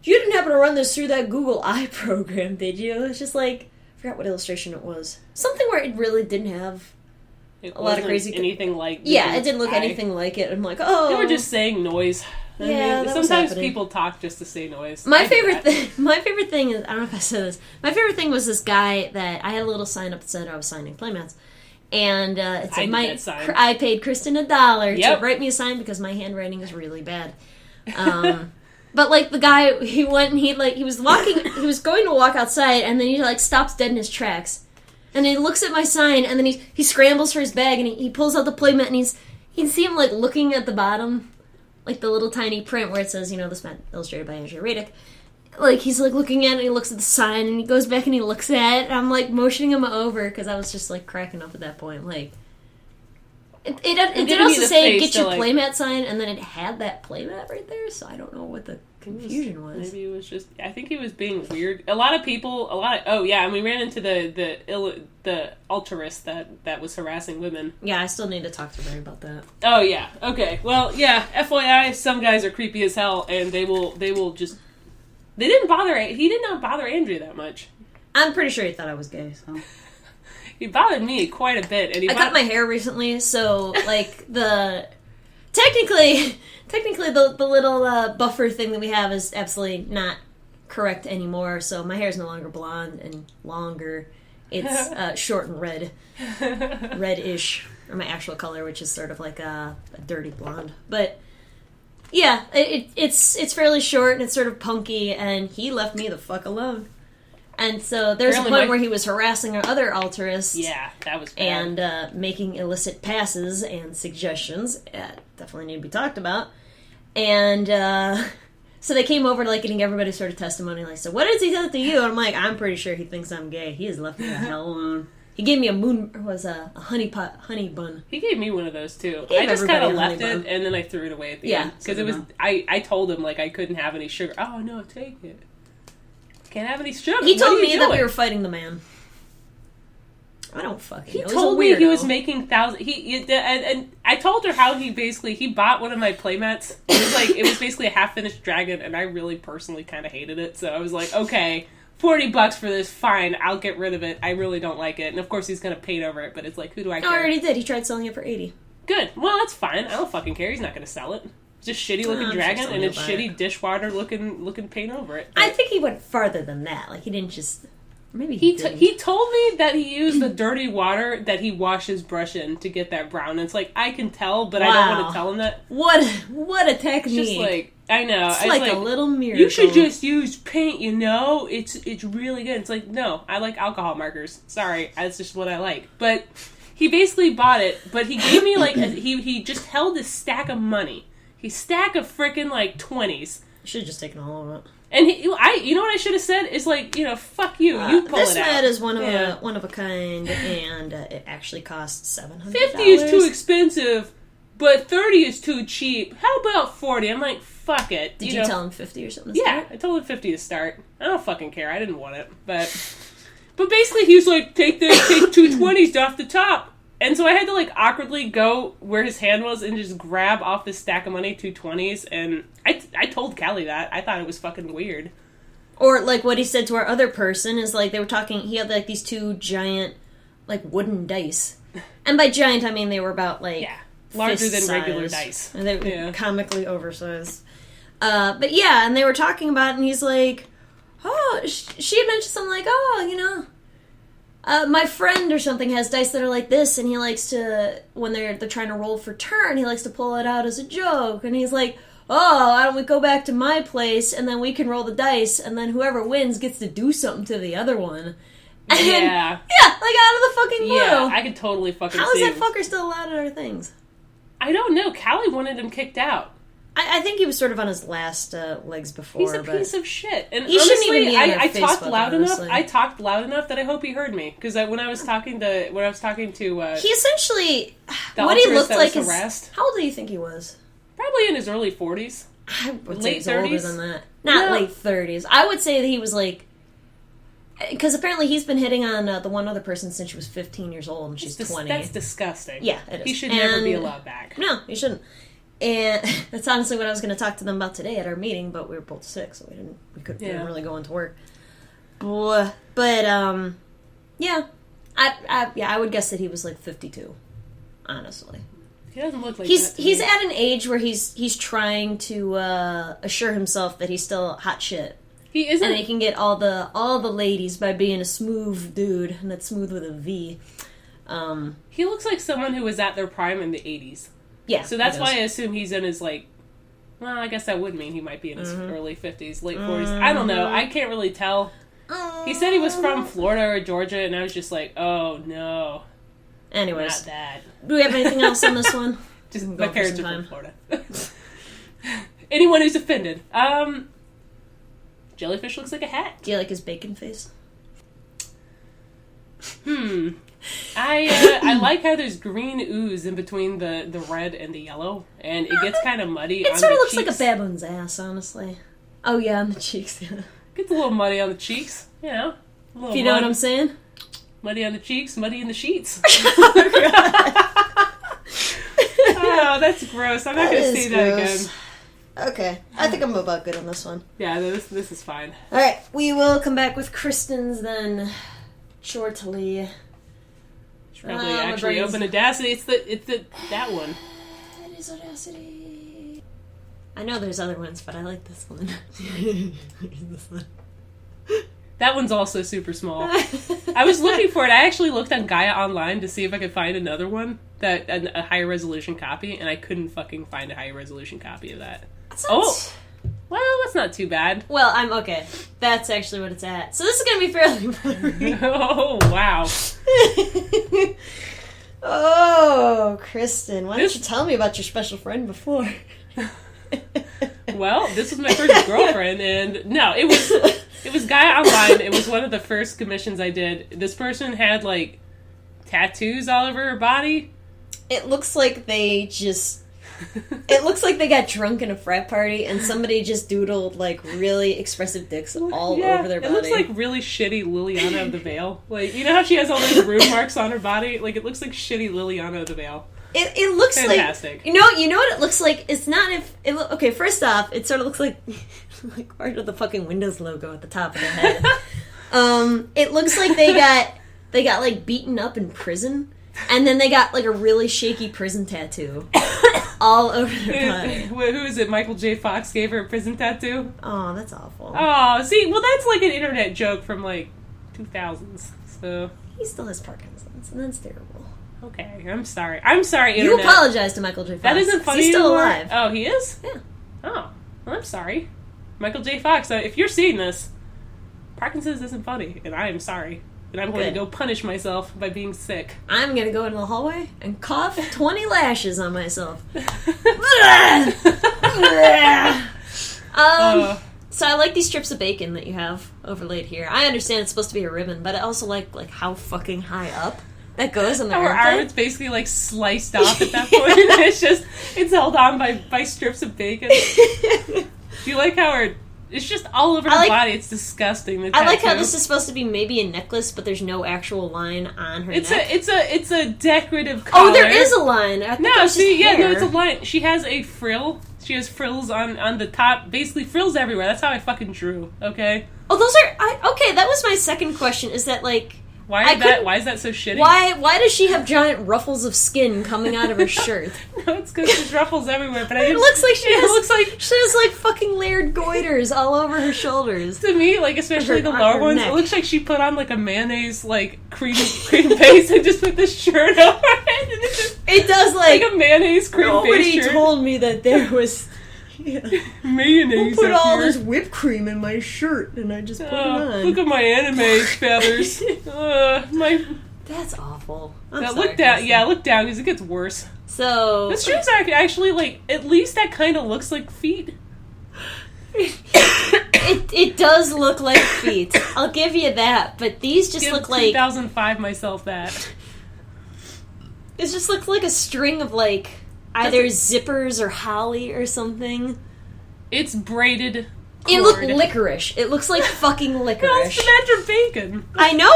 A: you didn't happen to run this through that Google Eye program, did you? It's just like, I forgot what illustration it was. Something where it really didn't have a lot of crazy...
B: anything like...
A: Yeah, it didn't look anything like it. I'm like, oh...
B: They were just saying noise.
A: Yeah,
B: sometimes people talk just to say noise.
A: My favorite thing is, I don't know if I said this, my favorite thing was this guy that, I had a little sign up that said I was signing playmats. And it said, I paid Kristen $1 to write me a sign because my handwriting is really bad. But like the guy, he went and he was going to walk outside, and then he like stops dead in his tracks, and he looks at my sign, and then he scrambles for his bag, and he pulls out the playmat, and you can see him like looking at the bottom, like the little tiny print where it says, this mat illustrated by Andrea Radick. Like, he's, like, looking at it, and he looks at the sign, and he goes back and he looks at it, and I'm, like, motioning him over, because I was just, like, cracking up at that point. Like, it did also say, get your playmat sign, and then it had that playmat right there, so I don't know what the confusion was.
B: Maybe it was just, I think he was being weird. And we ran into the altruist that was harassing women.
A: Yeah, I still need to talk to Ray about that.
B: Oh, yeah, okay. Well, yeah, FYI, some guys are creepy as hell, and they will just... He did not bother Andrea that much.
A: I'm pretty sure he thought I was gay, so.
B: He bothered me quite a bit. And I
A: cut my hair recently, so, like, technically the little buffer thing that we have is absolutely not correct anymore, so my hair is no longer blonde and longer. It's short and red. Red-ish, or my actual color, which is sort of like a dirty blonde. But... yeah, it's fairly short and it's sort of punky, and he left me the fuck alone. And so there's a point where he was harassing our other altruists.
B: Yeah, that was bad.
A: And making illicit passes and suggestions. Definitely need to be talked about. And so they came over to like getting everybody sort of testimony. Like, so what has he done to you? And I'm like, I'm pretty sure he thinks I'm gay. He has left me the hell alone. He gave me a honey bun.
B: He gave me one of those too. I just kind of left it and then I threw it away at the end because it was. I told him like I couldn't have any sugar. Oh no, take it. Can't have any sugar.
A: He told me that we were fighting the man. I don't fucking
B: know.
A: He
B: told me he was making thousands. And I told her how he bought one of my playmats. It was basically a half-finished dragon, and I really personally kind of hated it. So I was like, okay, $40 for this, fine, I'll get rid of it. I really don't like it. And of course he's going to paint over it, but it's like, who do I care?
A: Oh, I already did. He tried selling it for $80.
B: Good. Well, that's fine. I don't fucking care. He's not going to sell it. It's just shitty-looking dragon, and it's shitty dishwater-looking paint over it.
A: But I think he went farther than that. Like, he didn't just... Maybe
B: he told me that he used the dirty water that he washes brush in to get that brown. And it's like, I can tell, but I don't want to tell him that.
A: What a technique.
B: It's just like, I know.
A: It's like a little miracle.
B: You should just use paint, It's really good. It's like, no, I like alcohol markers. Sorry, that's just what I like. But he basically bought it, but he gave me he just held this stack of money. His stack of frickin' 20s.
A: You should have just taken all of it.
B: And you know what I should have said is fuck you. You pull it out.
A: This mat is one of a kind, and it actually costs $700.
B: $50 is too expensive, but $30 is too cheap. How about $40? I'm like, fuck it.
A: Did you tell him $50 or something?
B: Yeah, I told him $50 to start. I don't fucking care. I didn't want it, but basically he was like, take two 20s off the top. And so I had to awkwardly go where his hand was and just grab off this stack of money 2 20s. And I told Callie that. I thought it was fucking weird.
A: Or what he said to our other person is they were talking. He had these 2 giant wooden dice, and by giant I mean they were about
B: larger than
A: size.
B: Regular dice.
A: And they were comically oversized. But yeah, and they were talking about it, and he's like, oh, she had mentioned something like, oh, my friend or something has dice that are like this, and he likes to, when they're trying to roll for turn, he likes to pull it out as a joke, and he's like, oh, why don't we go back to my place, and then we can roll the dice, and then whoever wins gets to do something to the other one. And,
B: yeah,
A: out of the fucking blue.
B: Yeah, I could totally fucking
A: How is that fucker still allowed at our things?
B: I don't know. Callie wanted him kicked out.
A: I think he was sort of on his last legs before.
B: He's a piece of shit. And
A: he shouldn't even be on
B: I
A: Facebook,
B: talked loud
A: honestly.
B: enough. I talked loud enough that I hope he heard me. Because when I was talking to
A: he essentially,
B: what
A: he looked like
B: is harassed.
A: How old do you think he was?
B: Probably in his early 40s.
A: I would
B: late
A: say
B: 30s.
A: Older than that. Not late 30s. I would say that he was because apparently he's been hitting on the one other person since she was 15 years old and she's 20.
B: That's disgusting.
A: Yeah, it is.
B: He should never be allowed back.
A: No, he shouldn't. And that's honestly what I was going to talk to them about today at our meeting, but we were both sick, so we couldn't really go into work. But yeah, I would guess that he was 52. Honestly,
B: he doesn't look like
A: he's at an age where he's trying to assure himself that he's still hot shit.
B: He isn't,
A: and he can get all the ladies by being a smooth dude, and that's smooth with a V.
B: He looks like someone who was at their prime in the 80s.
A: Yeah.
B: So that's why I assume he's in his, well, I guess that would mean he might be in his early 50s, late 40s. I don't know. I can't really tell. He said he was from Florida or Georgia, and I was just like, oh, no.
A: Anyways.
B: Not that.
A: Do we have anything else on this one?
B: Just my parents are from Florida. Anyone who's offended. Jellyfish looks like a hat.
A: Do you like his bacon face?
B: I like how there's green ooze in between the red and the yellow, and it gets kind of muddy.
A: It sort of looks like a baboon's ass, honestly. Oh yeah, on the cheeks. Yeah.
B: Gets a little muddy on the cheeks, you know.
A: If you know what I'm saying.
B: Muddy on the cheeks, muddy in the sheets. Oh, that's gross. I'm not going to say that again.
A: Okay, I think I'm about good on this one.
B: Yeah, this is fine.
A: All right, we will come back with Kristen's then shortly.
B: Probably actually open Audacity. It's that one.
A: It is Audacity. I know there's other ones, but I like this one. This one.
B: That one's also super small. I was looking for it. I actually looked on Gaia Online to see if I could find another one, a higher resolution copy, and I couldn't fucking find a higher resolution copy of that. Well, that's not too bad.
A: Well, I'm okay. That's actually what it's at. So this is going to be fairly boring.
B: Oh, wow.
A: Oh, Kristen, why didn't you tell me about your special friend before?
B: Well, this was my first girlfriend, and no, it was Gaia Online. It was one of the first commissions I did. This person had, tattoos all over her body.
A: It looks like they just It looks like they got drunk in a frat party and somebody just doodled, like, really expressive dicks all over their body.
B: It looks like really shitty Liliana of the Veil. Like, you know how she has all those rune marks on her body? Like, it looks like shitty Liliana of the Veil.
A: It looks
B: fantastic.
A: Like... You know what it looks like? It's not if... Okay, first off, it sort of looks like part of the fucking Windows logo at the top of the head. It looks like they got, like, beaten up in prison, and then they got, like, a really shaky prison tattoo. All over their body.
B: Who is it? Michael J. Fox gave her a prison tattoo?
A: Oh, that's awful.
B: Oh, see, well, that's like an internet joke from, like, 2000s, so...
A: He still has Parkinson's, and that's terrible.
B: Okay, I'm sorry. I'm sorry,
A: Internet.
B: You
A: apologize to Michael J. Fox.
B: That isn't funny
A: He's still
B: anymore?
A: alive.
B: Oh, he is?
A: Yeah.
B: Oh, well, I'm sorry. Michael J. Fox, if you're seeing this, Parkinson's isn't funny, and I am sorry. And I'm going to go punish myself by being sick.
A: I'm going to go into the hallway and cough 20 lashes on myself. So I like these strips of bacon that you have overlaid here. I understand it's supposed to be a ribbon, but I also like how fucking high up that goes on the
B: armpit. Our arm is basically like sliced off at that point. It's held on by strips of bacon. Do you like how it's just all over her body? It's disgusting.
A: I like how this is supposed to be maybe a necklace, but there's no actual line on her neck.
B: It's a decorative collar.
A: Oh, there is a line. I think
B: it's a line. She has a frill. She has frills on the top. Basically, frills everywhere. That's how I fucking drew. Okay.
A: Oh, those are okay. That was my second question. Is that like
B: why is that so shitty?
A: Why does she have giant ruffles of skin coming out of her shirt?
B: No, it's because there's ruffles everywhere. But
A: it looks like she has like fucking layered goiters all over her shoulders.
B: To me, like especially the lower ones, it looks like she put on like a mayonnaise like cream base and just put this shirt over it.
A: It does like
B: a mayonnaise cream base shirt.
A: Nobody told me that there was.
B: Yeah. Mayonnaise.
A: Who put all this whipped cream in my shirt and I just put it on?
B: Look at my anime feathers.
A: That's awful.
B: Look down. Yeah, look down because it gets worse.
A: So
B: the shoes are actually like at least that kind of looks like feet.
A: It does look like feet. I'll give you that. But these just look like
B: 2005 myself that.
A: It just looks like a string of like. Either zippers or holly or something.
B: It's braided cord.
A: It looked licorice. It looks like fucking licorice.
B: No, it's the magic bacon.
A: I know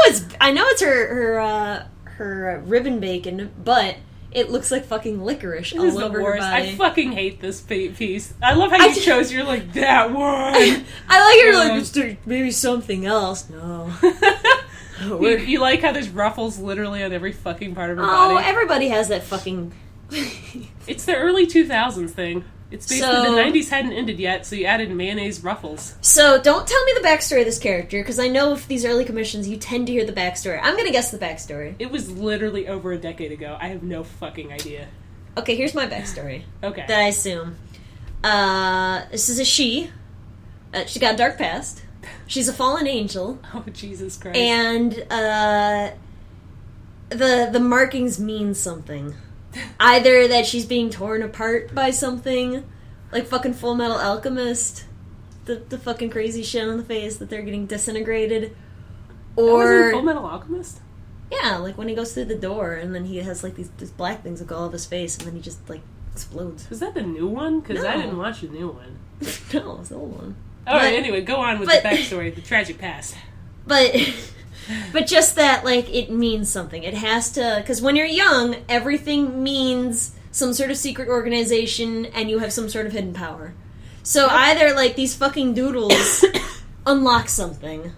A: it's her ribbon bacon, but it looks like fucking licorice all over her body.
B: I fucking hate this piece. I love how you chose. You're like that one.
A: I like you're like maybe something else. No.
B: You like how there's ruffles literally on every fucking part of her body.
A: Oh, everybody has that fucking.
B: It's the early 2000s thing. It's basically the 90s hadn't ended yet, so you added mayonnaise ruffles.
A: So don't tell me the backstory of this character, because I know if these early commissions, you tend to hear the backstory. I'm going to guess the backstory.
B: It was literally over a decade ago. I have no fucking idea.
A: Okay, here's my backstory.
B: Okay.
A: That I assume. This is a she. She's got a dark past. She's a fallen angel.
B: Oh, Jesus Christ.
A: And the markings mean something. Either that she's being torn apart by something, like fucking Full Metal Alchemist, the fucking crazy shit on the face that they're getting disintegrated, or...
B: That was in Full Metal Alchemist?
A: Yeah, like when he goes through the door and then he has like these black things that go all over his face and then he just like explodes.
B: Was that the new one? Because
A: No.
B: I didn't watch the new one.
A: No, it's the old one.
B: Alright, anyway, go on with the backstory, the tragic past.
A: But just that, like, it means something. It has to... Because when you're young, everything means some sort of secret organization and you have some sort of hidden power. So either, like, these fucking doodles unlock something.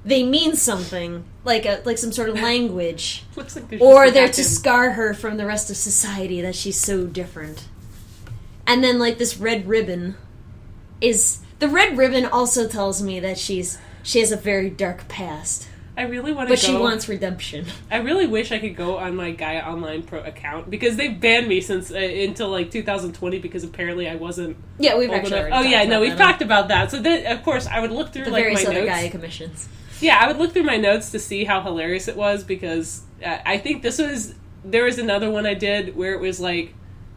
A: They mean something. Like some sort of language.
B: Looks like
A: or they're to scar her from the rest of society that she's so different. And then, like, this red ribbon is... The red ribbon also tells me that she has a very dark past.
B: I really want to
A: But she wants redemption.
B: I really wish I could go on my Gaia Online Pro account, because they banned me since until like 2020 because apparently I wasn't.
A: Yeah, we've actually
B: we've talked about that. So then, of course, I would look through
A: the
B: like
A: various
B: my
A: other
B: notes.
A: Gaia commissions.
B: Yeah, I would look through my notes to see how hilarious it was, because I think there was another one I did where it was like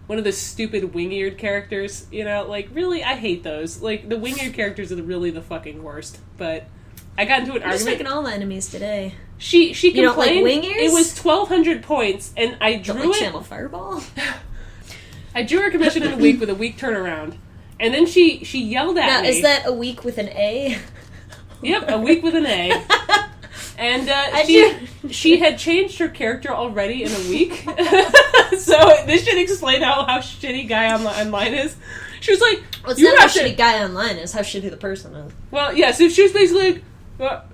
B: one of the stupid wing-eared characters, you know, like really, I hate those. Like the wing-eared characters are really the fucking worst, but. I got into an argument.
A: Just making all the enemies today.
B: She complained.
A: You don't like wing ears?
B: It was 1,200 points, and I drew
A: don't like
B: it.
A: Channel Fireball.
B: I drew her commission in a week with a week turnaround. And then she yelled at me.
A: Now, is that a week with an A?
B: Yep, a week with an A. And she had changed her character already in a week. So this should explain how shitty Guy online is. She was like...
A: Well, it's not how shitty Guy online is, how shitty the person is.
B: Well, yeah, so she was basically like...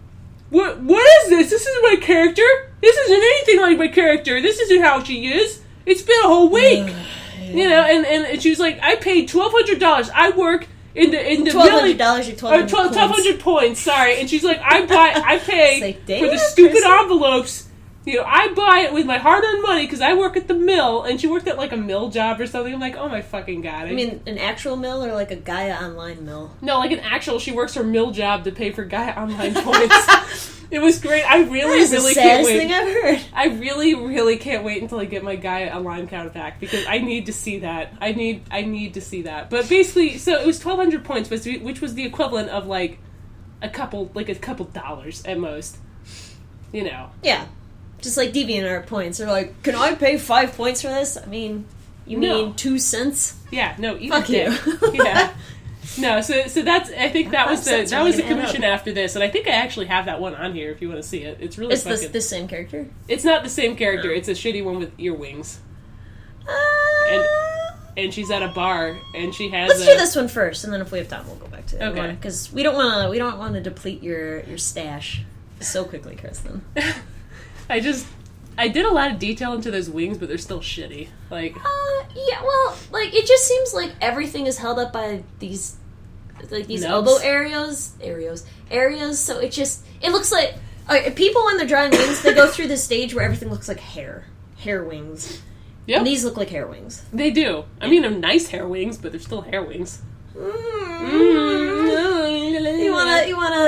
B: What is this? This isn't my character. This isn't anything like my character. This isn't how she is. It's been a whole week. You know, and she was like, I paid $1,200. I work in the
A: $1,200 or
B: 1,200 points. Sorry, and she's like, I pay
A: like,
B: for the stupid envelopes. You know, I buy it with my hard-earned money because I work at the mill, and she worked at like a mill job or something. I'm like, oh my fucking god.
A: I mean, an actual mill or like a Gaia online mill?
B: No, like an actual. She works her mill job to pay for Gaia online points. It was great. I really can't wait. That is the saddest thing I've heard. I really can't wait until I get my Gaia online account back because I need to see that. I need to see that. But basically, so it was 1,200 points, which was the equivalent of like a couple dollars at most. You know.
A: Yeah. Just like DeviantArt points. They're like, can I pay 5 points for this? I mean, mean 2 cents?
B: Yeah, no,
A: fuck you.
B: Yeah. No, so that's, I think that was the commission after this, and I think I actually have that one on here if you want to see it. It's really fucking...
A: Is this the same character?
B: It's not the same character. It's a shitty one with ear wings. And she's at a bar, and she has
A: Let's do this one first, and then if we have time, we'll go back to the other one.
B: Okay.
A: Because we don't want to deplete your stash so quickly, Kristen.
B: I did a lot of detail into those wings, but they're still shitty. Like,
A: yeah, well, like it just seems like everything is held up by these elbow areas. So it looks like people when they're drawing wings, they go through this stage where everything looks like hair wings. Yep. And these look like hair wings.
B: They do. I mean, they're nice hair wings, but they're still hair wings.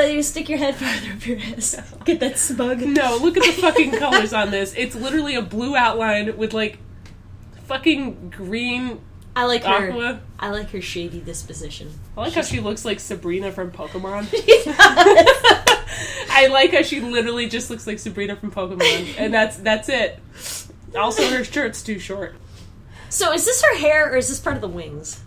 A: You stick your head farther up your ass. Get that smug.
B: No, look at the fucking colors on this. It's literally a blue outline with like fucking green.
A: I like
B: aqua.
A: Her. I like her shady disposition.
B: I like how she looks like Sabrina from Pokemon. I like how she literally just looks like Sabrina from Pokemon, and that's it. Also, her shirt's too short.
A: So, is this her hair or is this part of the wings?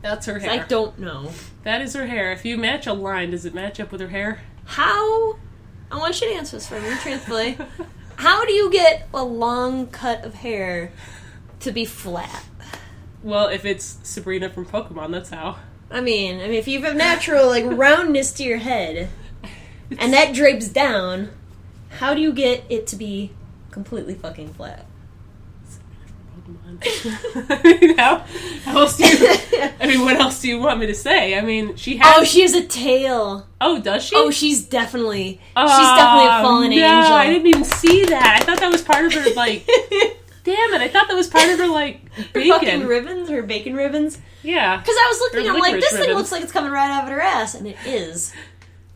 B: That's her hair.
A: I don't know.
B: That is her hair. If you match a line, does it match up with her hair?
A: How? I want you to answer this for me, truthfully. How do you get a long cut of hair to be flat?
B: Well, if it's Sabrina from Pokemon, that's how.
A: I mean, if you have natural, like, roundness to your head, and that drapes down, how do you get it to be completely fucking flat?
B: How else do you... I mean, what else do you want me to say? I mean, she has...
A: Oh, she has a tail.
B: Oh, does she?
A: Oh, she's definitely a fallen angel. No,
B: I didn't even see that. I thought that was part of her, like... Damn it, I thought that was part of her, like, bacon.
A: Her fucking ribbons, her bacon ribbons.
B: Yeah.
A: Because I was looking, I'm like, this thing looks like it's coming right out of her ass, and it is.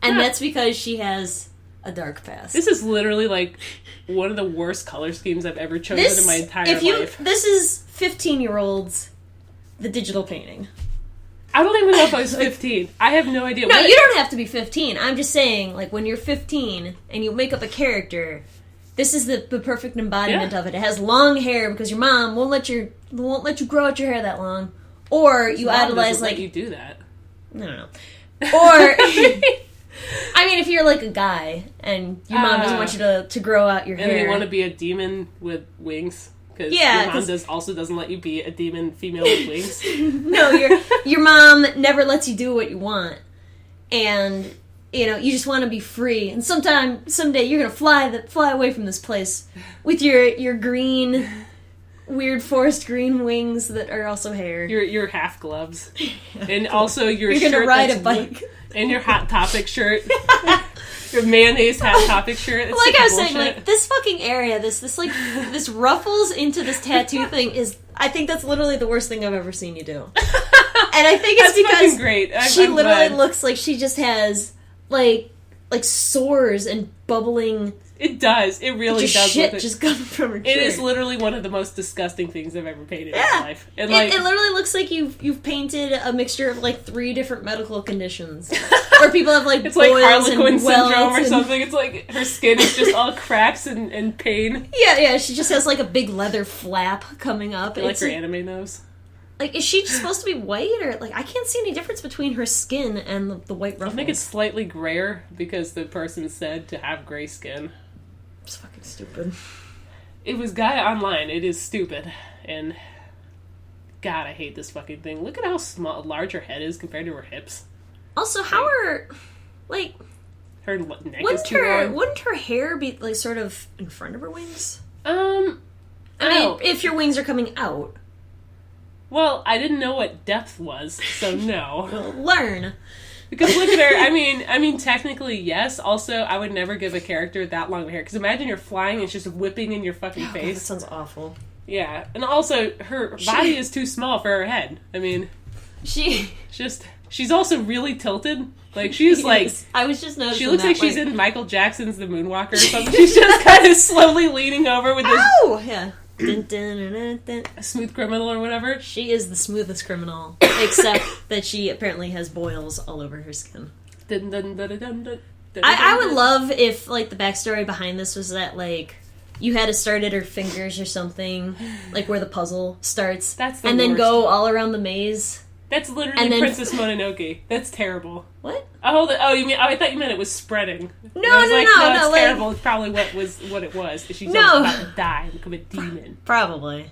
A: And that's because she has a dark past.
B: This is literally, like, one of the worst color schemes I've ever chosen in my entire life.
A: This is 15-year-olds, the digital painting.
B: I don't even know if I was 15. I have no idea.
A: No, you don't have to be 15. I'm just saying, like, when you're 15 and you make up a character... This is the perfect embodiment of it. It has long hair because your mom won't let you grow out your hair that long, or you idolize like
B: you do that.
A: No. Or I mean, if you're like a guy and your mom doesn't want you to grow out your hair,
B: and you want to be a demon with wings, because your mom also doesn't let you be a demon female with wings.
A: No, your mom never lets you do what you want, and. You know, you just want to be free, and someday you're gonna fly away from this place with your green, weird forest green wings that are also hair.
B: Your half gloves, and also your
A: you're
B: shirt.
A: You're gonna ride a bike,
B: and your Hot Topic shirt, your mayonnaise Hot Topic shirt.
A: Like I was saying, like this fucking area, this ruffles into this tattoo thing is. I think that's literally the worst thing I've ever seen you do, and I think it's because
B: great.
A: I'm literally looks like she just has. Like sores and bubbling.
B: It does. It really does.
A: Shit just coming from her shirt.
B: It is literally one of the most disgusting things I've ever painted in my life. And
A: it literally looks like you've painted a mixture of like 3 different medical conditions, where people have like
B: it's
A: boils
B: like Harlequin syndrome or
A: and...
B: something. It's like her skin is just all cracks and pain.
A: Yeah. She just has like a big leather flap coming up.
B: Like her anime nose.
A: Like, is she supposed to be white, or, like, I can't see any difference between her skin and the white ruffles.
B: I think it's slightly grayer because the person said to have gray skin.
A: It's fucking stupid.
B: It was Gaia Online. It is stupid. And, God, I hate this fucking thing. Look at how large her head is compared to her hips.
A: Also, how are, like...
B: Her neck is too long.
A: Wouldn't her hair be, like, sort of in front of her wings?
B: I
A: mean, if your wings are coming out...
B: Well, I didn't know what depth was, so no.
A: Well, learn.
B: Because look at her, I mean, technically, yes. Also, I would never give a character that long of hair. Because imagine you're flying and it's just whipping in your fucking face.
A: That sounds awful.
B: Yeah. And also, her body is too small for her head. I mean... She's also really tilted. Like, she's like...
A: I was just noticing
B: she looks like she's in Michael Jackson's The Moonwalker or something. She's just kind of slowly leaning over with this...
A: Ow! Yeah. Dun, dun, dun, dun.
B: A smooth criminal or whatever.
A: She is the smoothest criminal, except that she apparently has boils all over her skin.
B: Dun, dun, dun, dun, dun, dun,
A: I would love if, like, the backstory behind this was that, like, you had to start at her fingers or something, like where the puzzle starts,
B: That's the
A: and then
B: worst.
A: go all around the maze.
B: That's literally Princess Mononoke. That's terrible.
A: What?
B: Oh, you mean? Oh, I thought you meant it was spreading.
A: No,
B: it's
A: like,
B: terrible. It's probably what it was. She's about to die and become a demon.
A: Probably.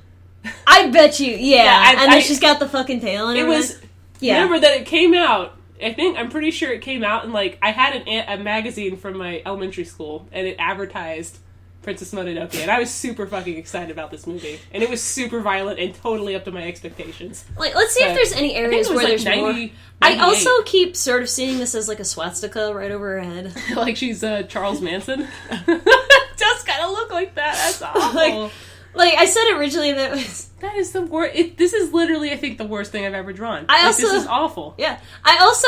A: I bet you. Yeah. And then she's got the fucking tail in her.
B: It was. Yeah. Remember that it came out. I'm pretty sure it came out, and like I had a magazine from my elementary school, and it advertised Princess Mononoke, and I was super fucking excited about this movie, and it was super violent and totally up to my expectations.
A: Like, let's see if there's any areas where there's more. I also keep sort of seeing this as like a swastika right over her head,
B: like she's Charles Manson. Just kind of look like that. That's awful.
A: Like I said originally, that
B: is the worst. This is literally, I think, the worst thing I've ever drawn. This is awful.
A: Yeah, I also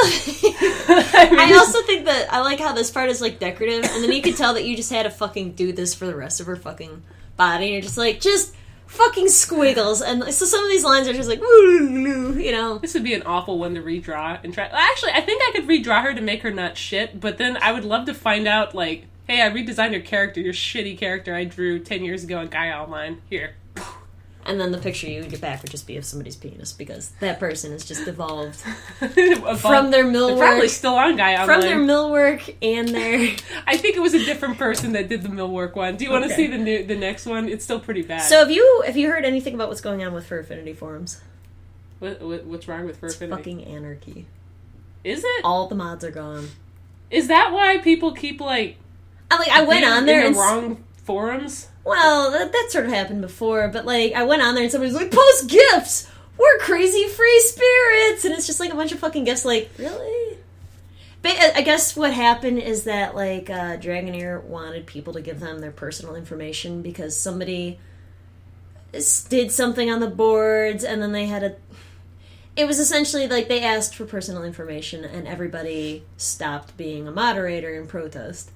A: think that I like how this part is like decorative, and then you can tell that you just had to fucking do this for the rest of her fucking body. And you're just like, just fucking squiggles, and so some of these lines are just like, you know.
B: This would be an awful one to redraw and try. Actually, I think I could redraw her to make her not shit, but then I would love to find out, like, hey, I redesigned your character, your shitty character I drew 10 years ago on Gaia Online. Here.
A: And then the picture you in your back would just be of somebody's penis, because that person has just evolved
B: from
A: their millwork.
B: They're probably still on Gaia Online.
A: From their millwork and their...
B: I think it was a different person that did the millwork one. Do you want to see the next one? It's still pretty bad.
A: So have you heard anything about what's going on with Fur Affinity forums?
B: What's wrong with Fur Affinity?
A: Fucking anarchy.
B: Is it?
A: All the mods are gone.
B: Is that why people keep, like...
A: I went on there
B: in the wrong forums?
A: Well, that sort of happened before, but, like, I went on there and somebody's like, post gifts! We're crazy free spirits! And it's just, like, a bunch of fucking gifts, like, really? But I guess what happened is that, like, Dragoneer wanted people to give them their personal information because somebody did something on the boards, and then they had it was essentially, like, they asked for personal information, and everybody stopped being a moderator in protest.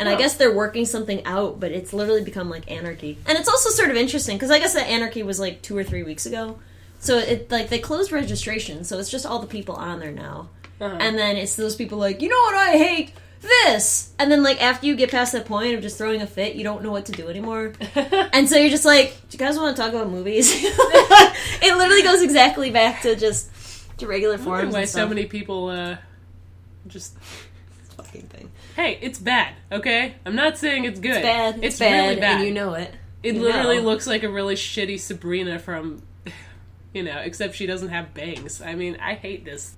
A: And I guess they're working something out, but it's literally become, like, anarchy. And it's also sort of interesting, because I guess that anarchy was, like, 2 or 3 weeks ago. So, they closed registration, so it's just all the people on there now. Uh-huh. And then it's those people like, you know what I hate? This! And then, like, after you get past that point of just throwing a fit, you don't know what to do anymore. And so you're just like, do you guys want to talk about movies? It literally goes exactly back to just to regular forums.
B: Why so many people, just...
A: fucking thing.
B: Hey, it's bad, okay? I'm not saying it's good.
A: It's bad.
B: It's bad,
A: really bad. And you know it.
B: It literally looks like a really shitty Sabrina from, except she doesn't have bangs. I mean, I hate this.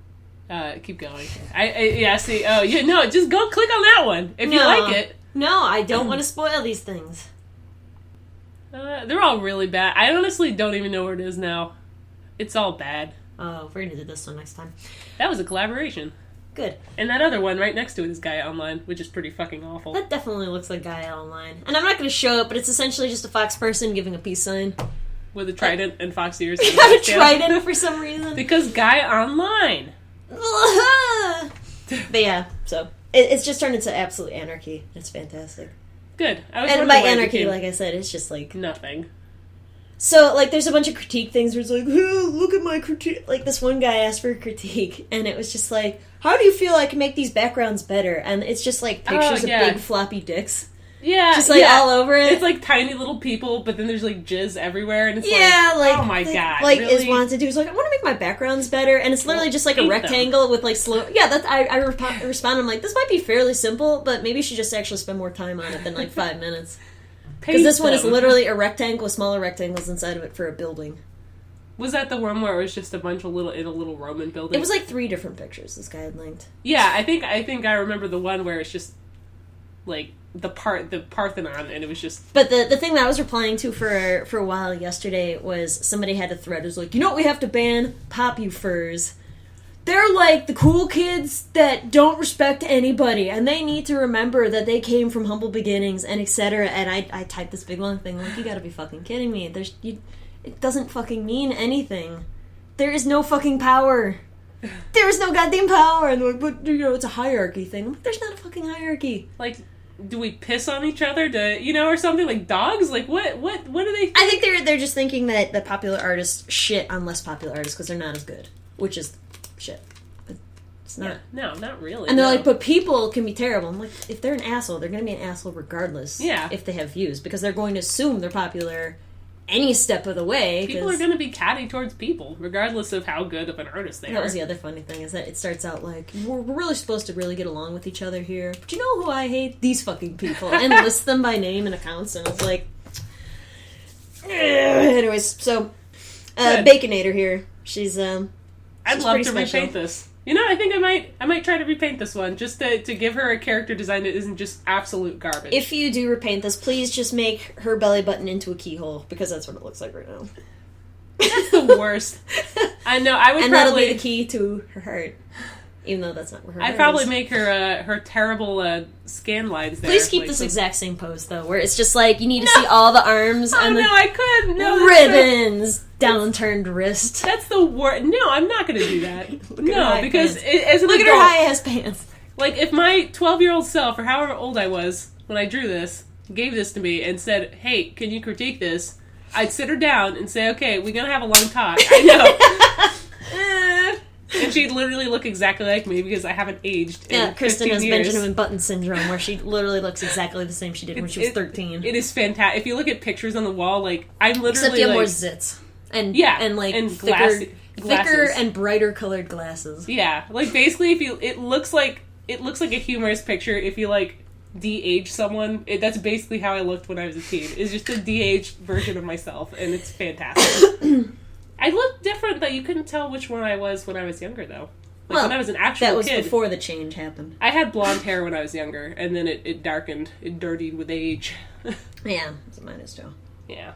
B: Keep going. See. Oh, yeah, no, just go click on that one if you like it.
A: No, I don't want to spoil these things.
B: They're all really bad. I honestly don't even know where it is now. It's all bad.
A: Oh, we're gonna do this one next time.
B: That was a collaboration.
A: Good.
B: And that other one right next to it is Gaia Online, which is pretty fucking awful.
A: That definitely looks like Gaia Online. And I'm not going to show it, but it's essentially just a fox person giving a peace sign.
B: With a trident and fox ears.
A: You have a trident for some reason.
B: Because Gaia Online.
A: But yeah, so it's just turned into absolute anarchy. It's fantastic.
B: Good.
A: And by anarchy, like I said, it's just like...
B: nothing.
A: So, like, there's a bunch of critique things where it's like, oh, look at my critique. Like, this one guy asked for a critique, and it was just like, how do you feel I can make these backgrounds better? And it's just, like, pictures of big floppy dicks.
B: Yeah.
A: Just, like, all over it.
B: It's, like, tiny little people, but then there's, like, jizz everywhere, and it's oh my god,
A: like,
B: really?
A: is wanted to do, is like, I want to make my backgrounds better, and it's literally just, like, a rectangle with, like, slow... Yeah, I respond, I'm like, this might be fairly simple, but maybe you should just actually spend more time on it than, like, 5 minutes. Because this one is literally a rectangle with smaller rectangles inside of it for a building.
B: Was that the one where it was just a bunch of little Roman buildings?
A: It was like 3 different pictures this guy had linked.
B: Yeah, I think I remember the one where it's just like the Parthenon, and it was just.
A: But the thing that I was replying to for a while yesterday was somebody had a thread. It was like, you know what we have to ban? Popufurs. They're like the cool kids that don't respect anybody, and they need to remember that they came from humble beginnings and etc. And I typed this big long thing like, you gotta be fucking kidding me. It doesn't fucking mean anything. There is no fucking power. There is no goddamn power. And they're like, but, it's a hierarchy thing. I'm like, there's not a fucking hierarchy.
B: Like, do we piss on each other or something? Like dogs? Like, what do they think?
A: I think they're just thinking that the popular artists shit on less popular artists because they're not as good. Which is shit. It's not.
B: Yeah, no, not really.
A: And they're like, but people can be terrible. I'm like, if they're an asshole, they're going to be an asshole regardless.
B: Yeah. If
A: they have views. Because they're going to assume they're popular any step of the way.
B: People are going to be catty towards people, regardless of how good of an artist they are.
A: That was the other funny thing, is that it starts out like, we're really supposed to really get along with each other here. But you know who I hate? These fucking people. And list them by name and accounts, and it's like... Anyways, so... Baconator here. She's
B: I'd love to repaint this. I think I might try to repaint this one, just to give her a character design that isn't just absolute garbage.
A: If you do repaint this, please just make her belly button into a keyhole, because that's what it looks like right now.
B: That's the worst. I know, I would
A: and
B: probably...
A: that'll be the key to her heart. Even though that's not where her heart
B: I'd probably
A: is.
B: make her terrible scan lines there.
A: Please keep this exact same pose, though, where it's just like, you need to see all the arms and the
B: I couldn't. No,
A: ribbons, downturned wrist.
B: That's the worst. No, I'm not going to do that. No, because as an
A: Look
B: adult,
A: at her high-ass pants.
B: Like, if my 12-year-old self, or however old I was when I drew this, gave this to me and said, hey, can you critique this? I'd sit her down and say, okay, we're going to have a long talk. I know. And she'd literally look exactly like me because I haven't aged in
A: Kristen
B: 15
A: has
B: years.
A: Benjamin Button syndrome, where she literally looks exactly the same she did when she was 13.
B: It is fantastic. If you look at pictures on the wall, like, I'm literally
A: Except you have
B: like,
A: more zits. And thicker and brighter colored glasses.
B: Yeah. Like, basically, it looks like a humorous picture if you, like, de-age someone. That's basically how I looked when I was a teen. It's just a de-aged version of myself, and it's fantastic. I looked different, that you couldn't tell which one I was when I was younger, though. Like, when I was an actual kid.
A: That was before the change happened.
B: I had blonde hair when I was younger, and then it darkened. It dirtied with age.
A: Yeah, so mine is too.
B: Yeah.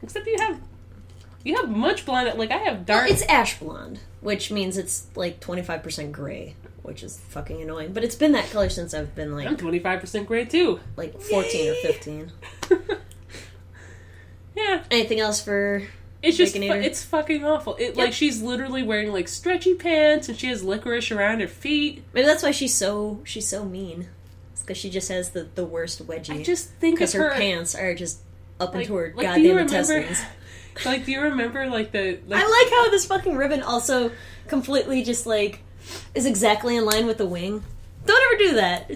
B: Except you have much blonde. Like, I have dark...
A: Well, it's ash blonde, which means it's, like, 25% gray, which is fucking annoying. But it's been that color since I've been, like...
B: I'm 25% gray, too.
A: Like, 14 or 15.
B: Yeah.
A: Anything else for...
B: It's just, it's fucking awful. Like, she's literally wearing, like, stretchy pants, and she has licorice around her feet.
A: Maybe that's why she's so mean. It's because she just has the worst wedgie.
B: I just think
A: because her pants are just up into her
B: like,
A: goddamn intestines.
B: Like, do you remember, like,
A: I like how this fucking ribbon also completely just, like, is exactly in line with the wing. Don't ever do that.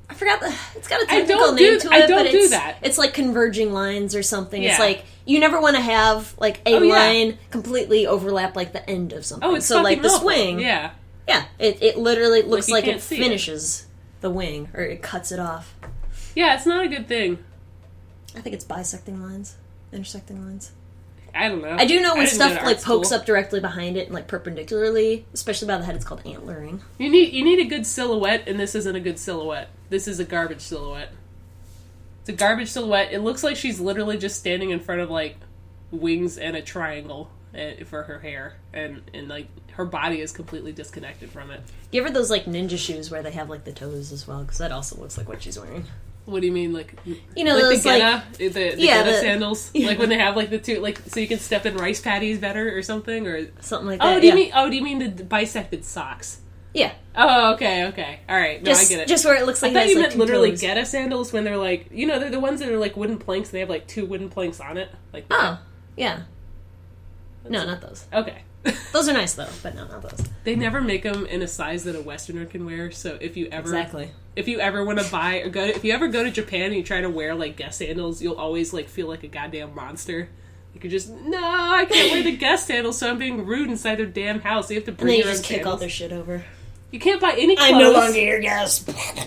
A: I forgot it's got a technical name to it.
B: I don't do that.
A: It's like converging lines or something.
B: Yeah.
A: It's like you never want to have like a line completely overlap like the end of something.
B: Oh, it's
A: so like the
B: awful.
A: swing.
B: Yeah.
A: Yeah. It literally looks like it
B: finishes
A: the wing or it cuts it off.
B: Yeah, it's not a good thing.
A: I think it's bisecting lines, intersecting lines.
B: I don't know.
A: I do know when stuff like pokes up directly behind it and like perpendicularly, especially by the head, it's called antlering.
B: You need a good silhouette, and this isn't a good silhouette. This is a garbage silhouette. It's a garbage silhouette. It looks like she's literally just standing in front of like wings and a triangle for her hair, and like her body is completely disconnected from it.
A: Give her those like ninja shoes where they have like the toes as well, because that also looks like what she's wearing.
B: What do you mean, like
A: those
B: the Gena sandals, like when they have like the two, like so you can step in rice patties better or something, or
A: something like that.
B: Do you mean the bisected socks?
A: Yeah.
B: Oh, okay, all right. No, I get it.
A: Just where it looks like
B: I thought you meant literally
A: toes.
B: Gena sandals when they're like, they're the ones that are like wooden planks. And they have like two wooden planks on it. Like
A: oh, yeah. No, not those.
B: Okay.
A: Those are nice though, but no, not those.
B: They never make them in a size that a Westerner can wear. So if you ever want to buy or if you ever go to Japan and you try to wear like Guess sandals, you'll always like feel like a goddamn monster. You could just I can't wear the Guess sandals, so I'm being rude inside their damn house. You have to bring your own
A: just kick all their shit over.
B: You can't buy any clothes.
A: I'm no longer your Guess.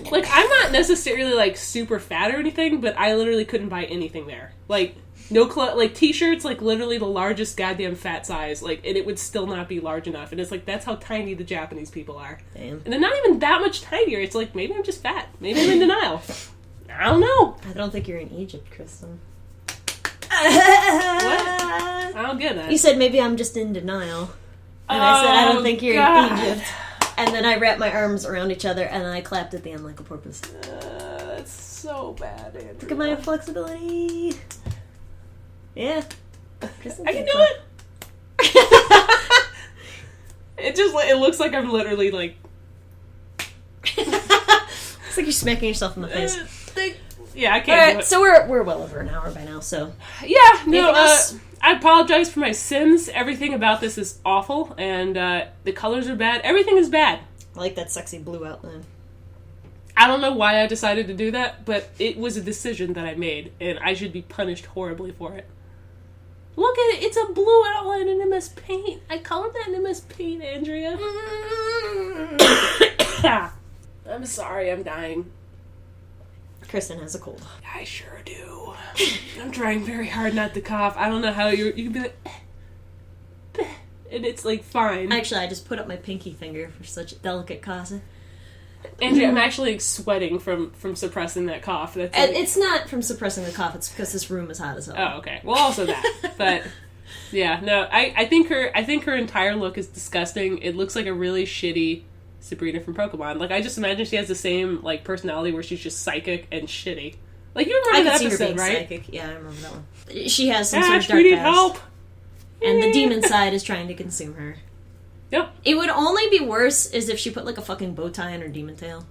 B: Like, I'm not necessarily like super fat or anything, but I literally couldn't buy anything there. Like, no like t-shirts, like literally the largest goddamn fat size, like, and it would still not be large enough. And it's like, that's how tiny the Japanese people are.
A: Damn.
B: And they're not even that much tinier. It's like, maybe I'm just fat. Maybe I'm in denial. I don't know.
A: I don't think you're in Egypt, Kristen.
B: What? I don't get that.
A: You said maybe I'm just in denial. And I said, I don't think you're in Egypt. And then I wrapped my arms around each other and then I clapped at the end like a porpoise.
B: That's so bad, Andrew.
A: Look at my flexibility. Yeah.
B: I can do it. It looks like I'm literally like.
A: It's like you're smacking yourself in the face.
B: Yeah, I can't.
A: All right,
B: do it.
A: so we're well over an hour by now. So
B: yeah, no. I apologize for my sins. Everything about this is awful, and the colors are bad. Everything is bad.
A: I like that sexy blue outline.
B: I don't know why I decided to do that, but it was a decision that I made, and I should be punished horribly for it. Look at it. It's a blue outline in MS Paint. I colored that in MS Paint, Andrea. I'm sorry. I'm dying.
A: Kristen has a cold.
B: I sure do. I'm trying very hard not to cough. I don't know how you can be like, and it's like fine.
A: Actually, I just put up my pinky finger for such a delicate cause.
B: Andrea, I'm actually like, sweating from suppressing that cough. That's like...
A: It's not from suppressing the cough. It's because this room is hot as hell.
B: Oh, okay. Well, also that, but yeah, no. I think her entire look is disgusting. It looks like a really shitty Sabrina from Pokemon. Like, I just imagine she has the same like personality where she's just psychic and shitty. Like, you remember that episode, right?
A: Psychic. Yeah, I remember that one. She has some
B: Ash,
A: sort of dark
B: we need
A: past.
B: help.
A: And the demon side is trying to consume her.
B: Yep.
A: It would only be worse is if she put like a fucking bow tie on her demon tail.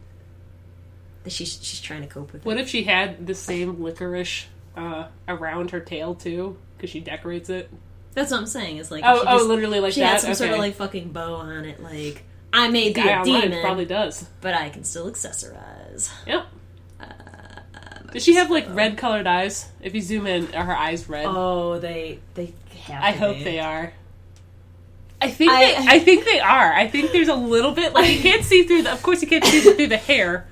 A: That she's trying to cope with.
B: What if she had the same licorice around her tail too? Because she decorates it.
A: That's what I'm saying. It's like
B: literally like
A: she
B: that.
A: Had some sort of like fucking bow on it. Like I may be a demon,
B: probably does,
A: but I can still accessorize.
B: Yep. Does she have like red colored eyes? If you zoom in, are her eyes red?
A: Oh, they have.
B: I hope they are. I think they are. I think there's a little bit like you can't see through. Of course, you can't see through the hair.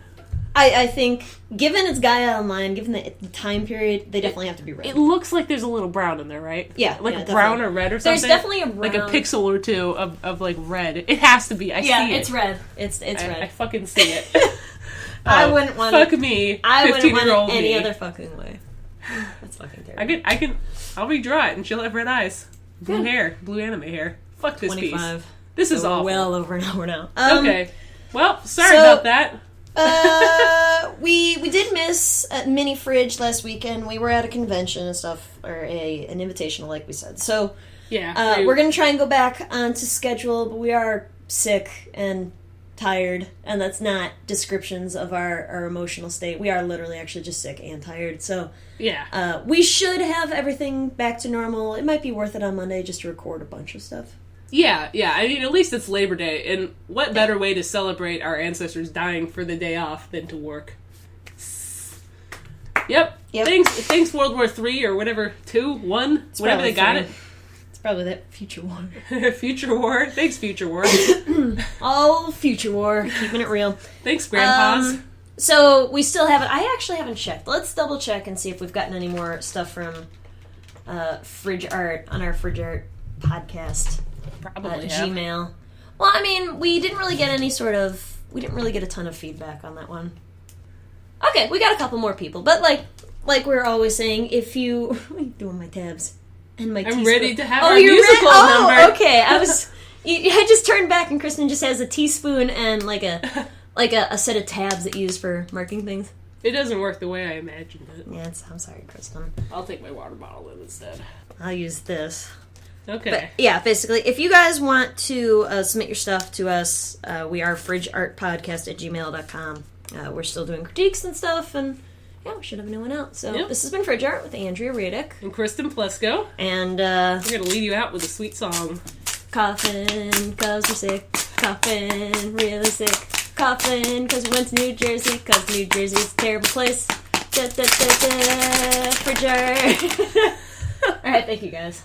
A: I think, given it's Gaia Online, given the time period, they definitely have to be red.
B: It looks like there's a little brown in there, right?
A: Yeah.
B: Like brown or red or something?
A: There's definitely a brown.
B: Like a pixel or two of like red. It has to be. I see it.
A: Yeah, it's red. It's red.
B: I fucking see it.
A: I wouldn't want
B: fuck
A: it.
B: Me.
A: I wouldn't want it any
B: me.
A: other fucking way. That's fucking terrible.
B: I'll redraw it and she'll have red eyes. Blue hair. Blue anime hair. Fuck this
A: 25.
B: piece. This is awful.
A: Well over an hour now.
B: Okay. Well, sorry about that.
A: We did miss a mini fridge last weekend. We were at a convention and stuff, or an invitational, like we said. So
B: yeah,
A: we're gonna try and go back onto schedule, but we are sick and tired, and that's not descriptions of our emotional state. We are literally actually just sick and tired. So
B: yeah,
A: we should have everything back to normal. It might be worth it on Monday just to record a bunch of stuff.
B: Yeah. I mean, at least it's Labor Day, and what better way to celebrate our ancestors dying for the day off than to work? Yep. Thanks World War III or whatever, 2, 1, whatever they got it.
A: It's probably that future war.
B: Future war. Thanks, Future War.
A: All future war, keeping it real.
B: Thanks, Grandpas.
A: So we still haven't. I actually haven't checked. Let's double check and see if we've gotten any more stuff from FridgeArt on our FridgeArt podcast.
B: Probably
A: Gmail. Well, I mean, we didn't really get a ton of feedback on that one. Okay, we got a couple more people, but like we're always saying, if you what are you doing my tabs and my
B: I'm ready to have our musical number.
A: Oh, okay. I just turned back and Kristen just has a teaspoon and like a set of tabs that you use for marking things.
B: It doesn't work the way I imagined it.
A: Yeah, I'm sorry, Kristen.
B: I'll take my water bottle in instead.
A: I'll use this.
B: Okay.
A: But yeah, basically, if you guys want to submit your stuff to us, we are FridgeArtPodcast@gmail.com. We're still doing critiques and stuff, and yeah, we should have a new one out. So This has been FridgeArt with Andrea Riedick.
B: And Kristen Plesko.
A: And
B: we're going to lead you out with a sweet song.
A: Coughing cause we're sick. Coughing really sick. Coughing cause we went to New Jersey. Cause New Jersey's a terrible place. FridgeArt. Alright, thank you guys.